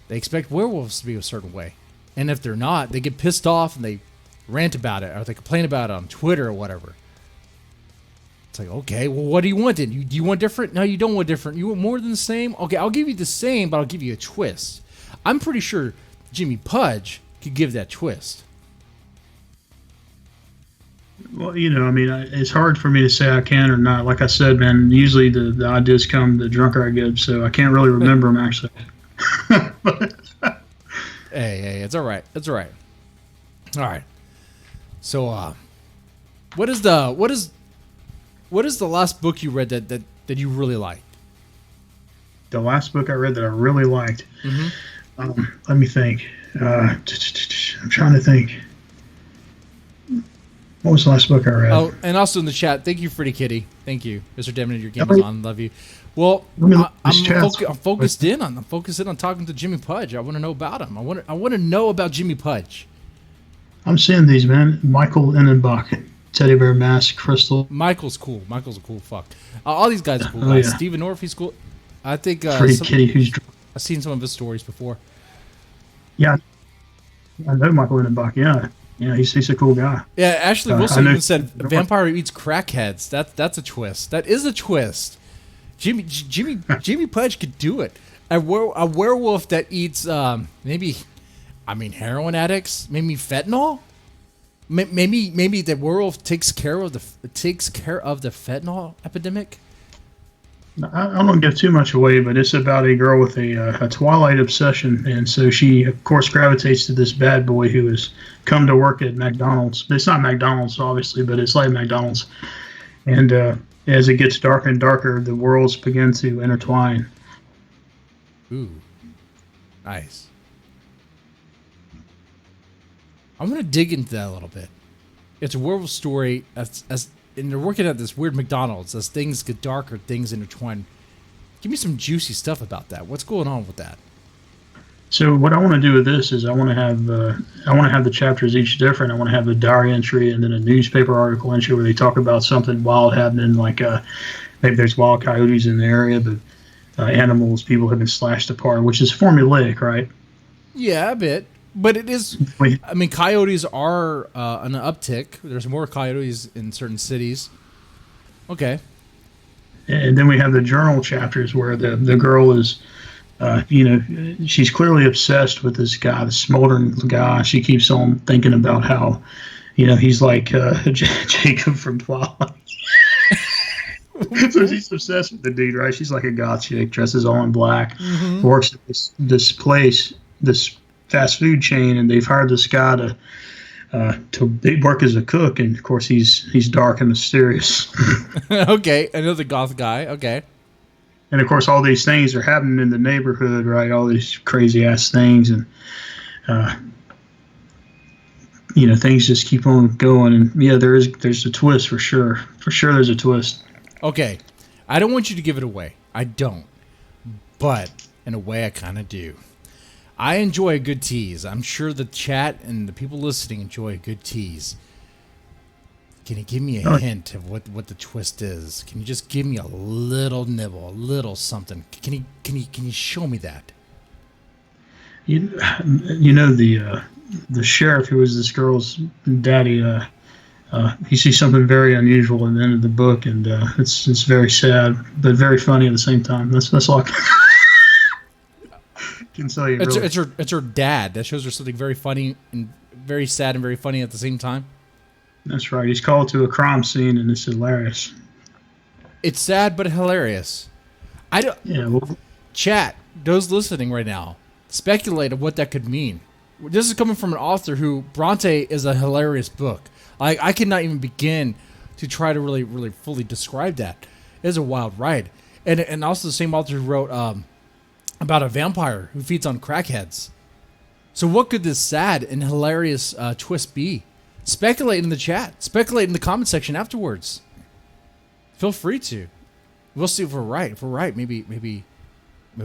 They expect werewolves to be a certain way. And if they're not, they get pissed off and they rant about it or they complain about it on Twitter or whatever. It's like, okay, well, what do you want then? Do you want different? No, you don't want different. You want more than the same? Okay, I'll give you the same, but I'll give you a twist. I'm pretty sure Jimmy Pudge could give that twist. Well, you know, I mean, it's hard for me to say I can or not. Like I said, man, usually the ideas come the drunker I get, so I can't really remember them actually. Hey, it's all right. It's all right. All right. So, what is the last book you read that you really liked? The last book I read that I really liked. Mm-hmm. Let me think. I'm trying to think. What was the last book I read? Oh, and also in the chat, thank you, Pretty Kitty. Thank you, Mr. Deadman. Your game is on. Love you. Well, I'm focused in on talking to Jimmy Pudge. I want to know about him. I want to know about Jimmy Pudge. I'm seeing these, man. m.enennbach, Teddy Bear Mask, Crystal. Michael's cool. Michael's a cool fuck. All these guys are cool guys. Yeah. Stephen Orff, he's cool. I think Pretty Kitty, who's I've seen some of his stories before. Yeah, I know Michael. Yeah, he's a cool guy. Yeah, Ashley Wilson even said vampire eats crackheads. That's a twist. That is a twist. Jimmy Pudge could do it. A werewolf that eats heroin addicts, maybe fentanyl. Maybe the werewolf takes care of the fentanyl epidemic. I don't give too much away, but it's about a girl with a Twilight obsession, and so she, of course, gravitates to this bad boy who has come to work at McDonald's. It's not McDonald's, obviously, but it's like McDonald's. And as it gets darker and darker, the worlds begin to intertwine. Ooh, nice. I'm gonna dig into that a little bit. It's a werewolf story as and they're working at this weird McDonald's. As things get darker, things intertwine. Give me some juicy stuff about that. What's going on with that? So what I want to do with this is I want to have the chapters each different. I want to have a diary entry and then a newspaper article entry where they talk about something wild happening, like maybe there's wild coyotes in the area, but animals, people have been slashed apart, which is formulaic, right? Yeah, a bit. But it is. I mean, coyotes are an uptick. There's more coyotes in certain cities. Okay. And then we have the journal chapters where the girl is, she's clearly obsessed with this guy, the smoldering guy. She keeps on thinking about how, he's like Jacob from Twilight. So she's obsessed with the dude, right? She's like a goth chick, dresses all in black, works at this place, this fast food chain, and they've hired this guy to work as a cook, and of course he's dark and mysterious. Okay, another goth guy. Okay. And of course, all these things are happening in the neighborhood, right? All these crazy ass things, and things just keep on going. And yeah, there's a twist for sure. For sure, there's a twist. Okay, I don't want you to give it away. I don't, but in a way, I kind of do. I enjoy a good tease. I'm sure the chat and the people listening enjoy a good tease. Can you give me a hint of what the twist is? Can you just give me a little nibble, a little something? Can you show me that? The sheriff who was this girl's daddy. He sees something very unusual at the end of the book, and it's very sad, but very funny at the same time. That's all I can tell you. It's her dad. That shows her something very funny and very sad and very funny at the same time. That's right. He's called to a crime scene, and it's hilarious. It's sad but hilarious. Chat, those listening right now, speculate on what that could mean. This is coming from an author who Bronte is a hilarious book. I cannot even begin to try to really, really fully describe that. It's a wild ride. And also the same author who wrote about a vampire who feeds on crackheads. So what could this sad and hilarious twist be? Speculate in the chat. Speculate in the comment section afterwards. Feel free to. We'll see if we're right. If we're right, maybe we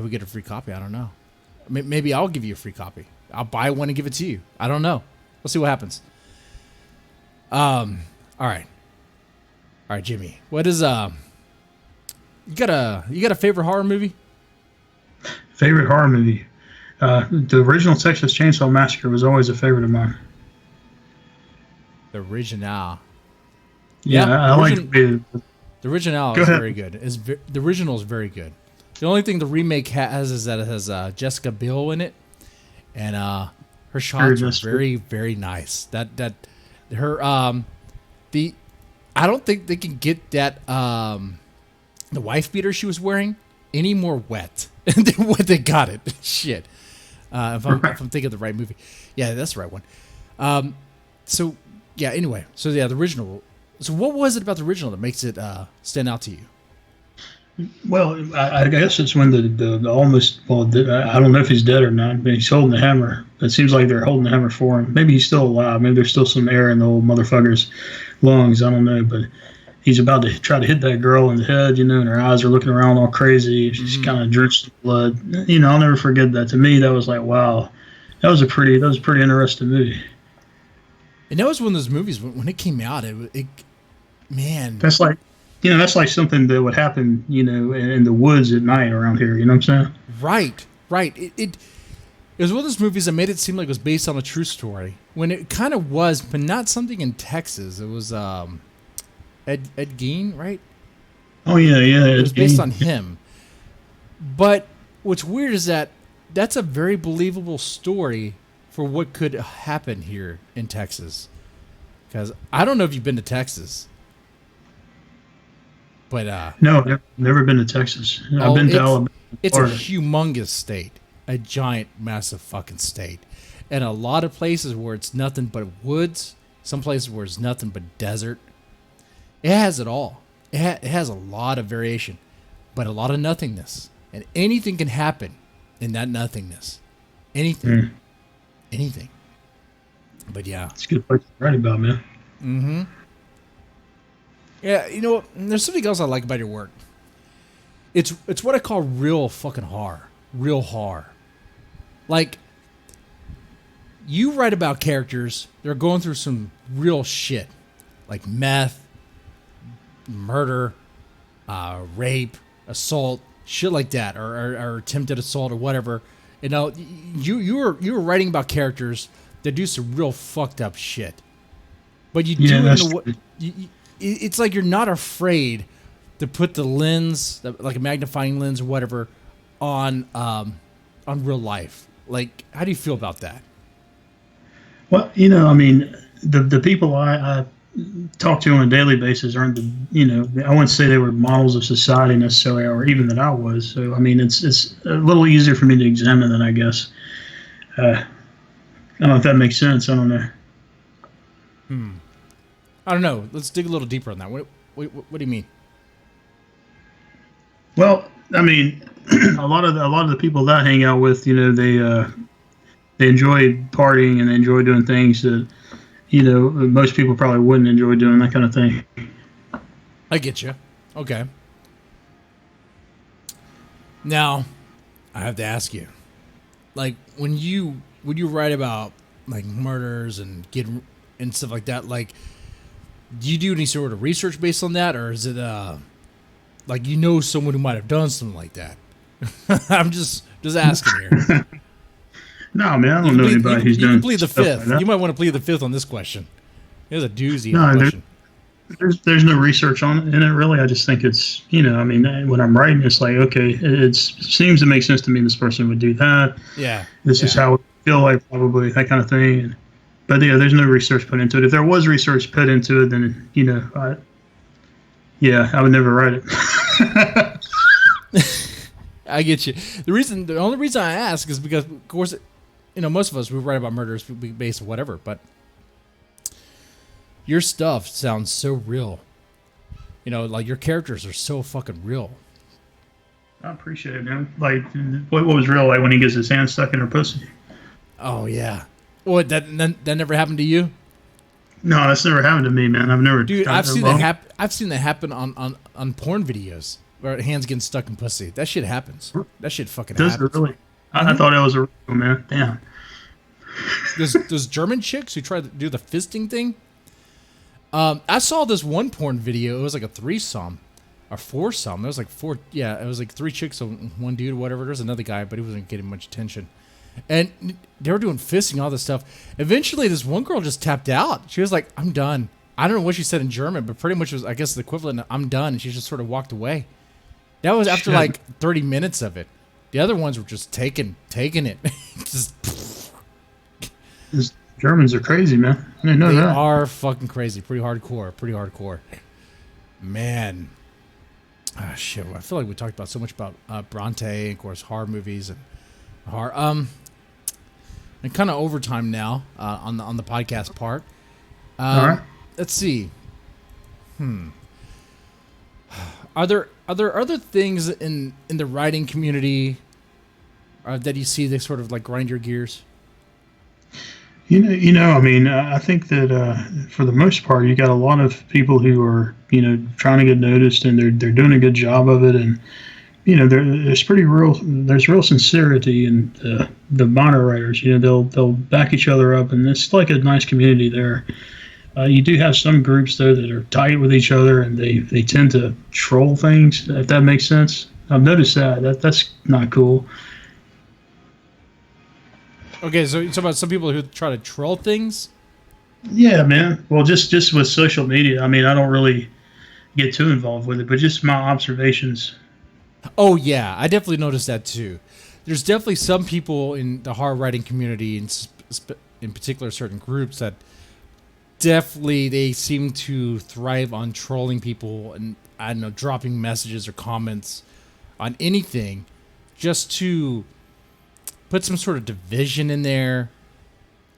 get a free copy. I don't know. Maybe I'll give you a free copy. I'll buy one and give it to you. I don't know. We'll see what happens. All right, Jimmy. What is you got a favorite horror movie? Favorite horror movie? The original Texas Chainsaw Massacre was always a favorite of mine. The original. Yeah, I like the original is very good. The original is very good. The only thing the remake has is that it has Jessica Biel in it, and her shots are very, very nice. Her I don't think they can get that the wife beater she was wearing any more wet than what they got it. Shit. If I'm thinking of the right movie. Yeah, that's the right one. So yeah, anyway. So yeah, the original. So what was it about the original that makes it stand out to you? Well, I guess it's when the almost, I don't know if he's dead or not, but he's holding the hammer. It seems like they're holding the hammer for him. Maybe he's still alive. Maybe there's still some air in the old motherfucker's lungs. I don't know, but he's about to try to hit that girl in the head, and her eyes are looking around all crazy. She's kind of drenched in blood. I'll never forget that. To me, that was like, wow, that was a pretty interesting movie. And that was one of those movies when it came out. Man, that's like. That's like something that would happen, in the woods at night around here. You know what I'm saying? Right. It was one of those movies that made it seem like it was based on a true story when it kind of was, but not something in Texas. It was Ed Gein, right? Oh yeah. It was based on him. But what's weird is that that's a very believable story for what could happen here in Texas. Because I don't know if you've been to Texas. But no, never been to Texas. I've been to Alabama. It's a humongous state, a giant, massive fucking state, and a lot of places where it's nothing but woods. Some places where it's nothing but desert. It has it all. It has a lot of variation, but a lot of nothingness, and anything can happen in that nothingness. Anything. But yeah, it's a good place to write about, man. Mm-hmm. Yeah, you know what? There's something else I like about your work. It's what I call real fucking horror. Real horror. Like, you write about characters that are going through some real shit. Like meth, murder, rape, assault, shit like that, or attempted assault or whatever. You know, you were writing about characters that do some real fucked up shit. But you Yeah, do it that's in a way. It's like you're not afraid to put the lens, like a magnifying lens or whatever, on real life. Like, how do you feel about that? well, you know, I mean, the people I talk to on a daily basis aren't the, you know, I wouldn't say they were models of society necessarily, or even that I was. So I mean, it's a little easier for me to examine than I guess. I don't know if that makes sense. I don't know. I don't know. Let's dig a little deeper on that. What do you mean? Well, I mean, a lot of the people that I hang out with, you know, they enjoy partying and they enjoy doing things that, you know, most people probably wouldn't enjoy doing, that kind of thing. I get you. Okay. Now, I have to ask you, like when you write about like murders and and stuff like that, like, do you do any sort of research based on that, or is it like you know someone who might have done something like that? I'm just asking here. No, man, I don't know anybody who's You can done plead the stuff like fifth. that. You might want to plead the fifth on this question. Here's a doozy of a No, question. there's no research on it in it really. I just think it's, you know, I mean, when I'm writing, it's like, okay, it seems to make sense to me. This person would do that. Yeah. This is Yeah. how it would feel like, probably, that kind of thing. But yeah, there's no research put into it. If there was research put into it, then, you know, I would never write it. I get you. The only reason I ask is because, of course, you know, most of us we write about murders based on whatever, but your stuff sounds so real. You know, like your characters are so fucking real. I appreciate it, man. Like, what was real, like when he gets his hand stuck in her pussy? Oh yeah. What that never happened to you, No, that's never happened to me, man. I've never. dude? I've seen that happen on porn videos where hands getting stuck in pussy. That shit happens. That shit fucking Does happens. it really? I thought that was a real, man. Damn. Those German chicks who try to do the fisting thing. I saw this one porn video. It was like a threesome or foursome. It was like four. Yeah, it was like three chicks and one dude or whatever. There was another guy, but he wasn't getting much attention. And they were doing fisting, all this stuff. Eventually, this one girl just tapped out. She was like, "I'm done." I don't know what she said in German, but pretty much was, I guess, the equivalent of "I'm done," and she just sort of walked away. That was after like 30 minutes of it. The other ones were just taking it. Just These Germans are crazy, man. I didn't know they that. are fucking crazy. Pretty hardcore. Man. Ah, shit. I feel like we talked about so much about Bronte and, of course, horror movies and horror. And kind of overtime now on the podcast part. All right. Let's see. Are there other things in the writing community that you see that sort of like grind your gears? You know. I mean, I think that for the most part, you got a lot of people who are, you know, trying to get noticed, and they're doing a good job of it, and you know, there's real sincerity in the minor writers. You know, they'll back each other up, and it's like a nice community there. You do have some groups though that are tight with each other, and they tend to troll things. If that makes sense, I've noticed that's not cool. Okay, so you're talking about some people who try to troll things? Yeah, man. Well, just with social media, I mean, I don't really get too involved with it, but just my observations. Oh yeah, I definitely noticed that too. There's definitely some people in the horror writing community, in particular certain groups, that definitely they seem to thrive on trolling people and, I don't know, dropping messages or comments on anything just to put some sort of division in there.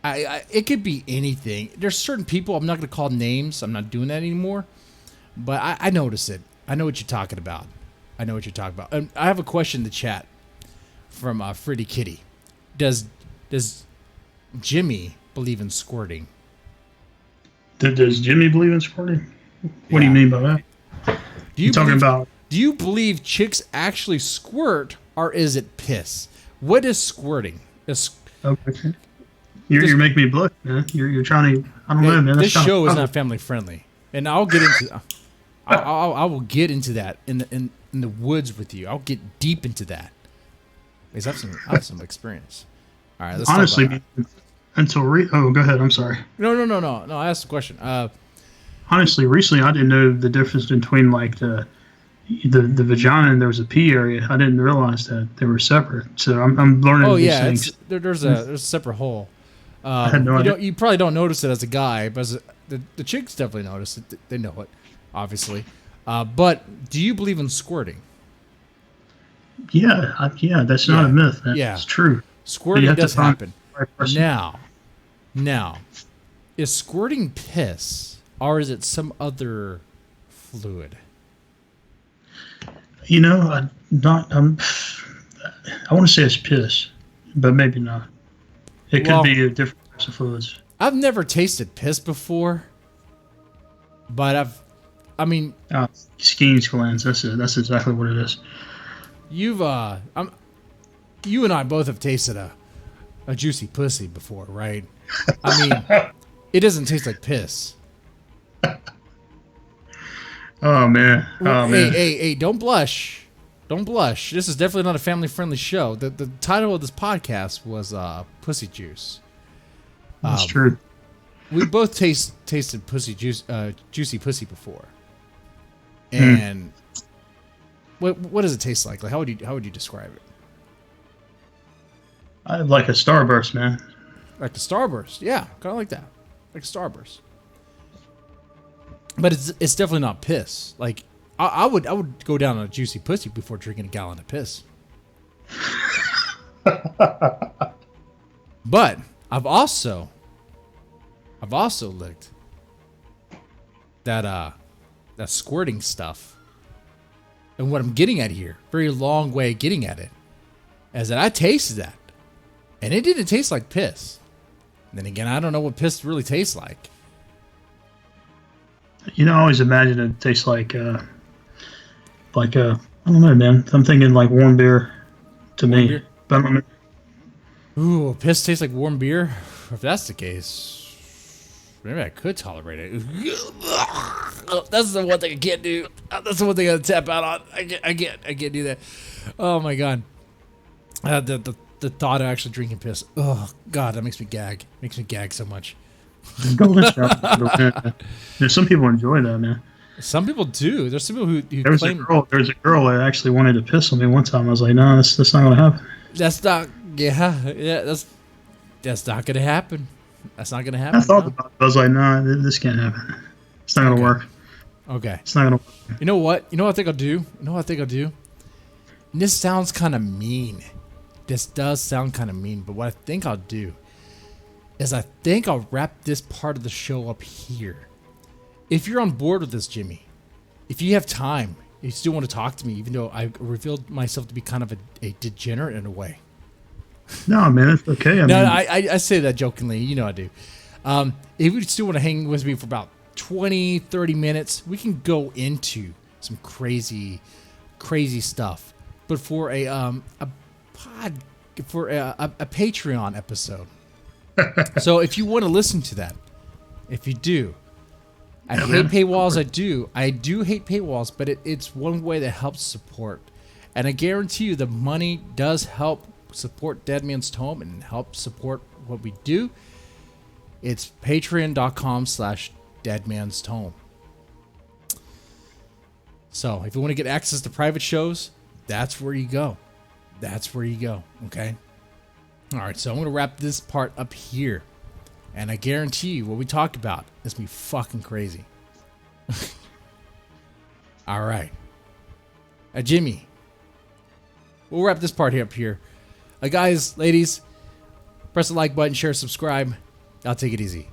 It could be anything. There's certain people, I'm not going to call names. I'm not doing that anymore. But I notice it. I know what you're talking about. And I have a question in the chat from Freddy Kitty. Does Jimmy believe in squirting? Does Jimmy believe in squirting? What do you mean by that? Do You talking about? Do you believe chicks actually squirt, or is it piss? What is squirting? Okay. You're making me blush, man. You're trying to. I don't know, man. This show is not family friendly, and I'll get into. I will get into that in the woods with you. I'll get deep into that because I have some experience. All right, let's honestly, talk about oh, go ahead. I'm sorry. No. I asked the question. Honestly, recently I didn't know the difference between like the vagina and there was a pee area. I didn't realize that they were separate. So I'm learning these things. There's a separate hole. I had no idea. You probably don't notice it as a guy, but the chicks definitely notice it. They know it, obviously. But do you believe in squirting? Yeah, that's not a myth. It's true. Squirting does happen. Now, is squirting piss or is it some other fluid? I want to say it's piss, but maybe not. It could be a different types of fluids. I've never tasted piss before, but Skene's glands. That's it. That's exactly what it is. You and I both have tasted a juicy pussy before, right? I mean, it doesn't taste like piss. Oh man! Hey! Don't blush! Don't blush! This is definitely not a family-friendly show. The title of this podcast was "Pussy Juice." That's true. We both tasted pussy juice, juicy pussy before, and what does it taste like? Like how would you describe it? I like a starburst, man. Like the starburst, yeah, kind of like that, like a starburst. But it's definitely not piss. Like I would go down on a juicy pussy before drinking a gallon of piss. But I've also licked that squirting stuff. And what I'm getting at here, very long way of getting at it, is that I tasted that, and it didn't taste like piss. And then again, I don't know what piss really tastes like. I always imagine it tastes like I don't know, man. I'm thinking like warm beer to me. Beer? But I don't know. Ooh, piss tastes like warm beer? If that's the case, maybe I could tolerate it. That's the one thing I can't do. That's the one thing I tap out on. I can't do that. Oh my god. The thought of actually drinking piss. Oh god, that makes me gag. Makes me gag so much. There's some people enjoy that, man. Some people do. There's some people who There's a girl that actually wanted to piss on me one time. I was like, no, that's not gonna happen. That's not gonna happen. That's not gonna happen. I thought about it. I was like, no, this can't happen. It's not gonna work. Okay. It's not gonna work. You know what? You know what I think I'll do? And this sounds kind of mean. This does sound kind of mean, but what I think I'll do is I think I'll wrap this part of the show up here. If you're on board with this, Jimmy, if you have time, you still want to talk to me, even though I revealed myself to be kind of a degenerate in a way. No, man, it's okay. I say that jokingly. You know I do. If you still want to hang with me for about 20, 30 minutes, we can go into some crazy stuff. But for a Patreon episode. So if you want to listen to that, if you do, I hate paywalls. I do hate paywalls, but it's one way that helps support. And I guarantee you the money does help support Deadman's Tome and help support what we do. It's patreon.com/Deadman's Tome. So if you want to get access to private shows, that's where you go. Okay? All right, so I'm going to wrap this part up here. And I guarantee you what we talk about is going to be fucking crazy. All right. Jimmy, we'll wrap this part up here. Guys, ladies, press the like button, share, subscribe. I'll take it easy.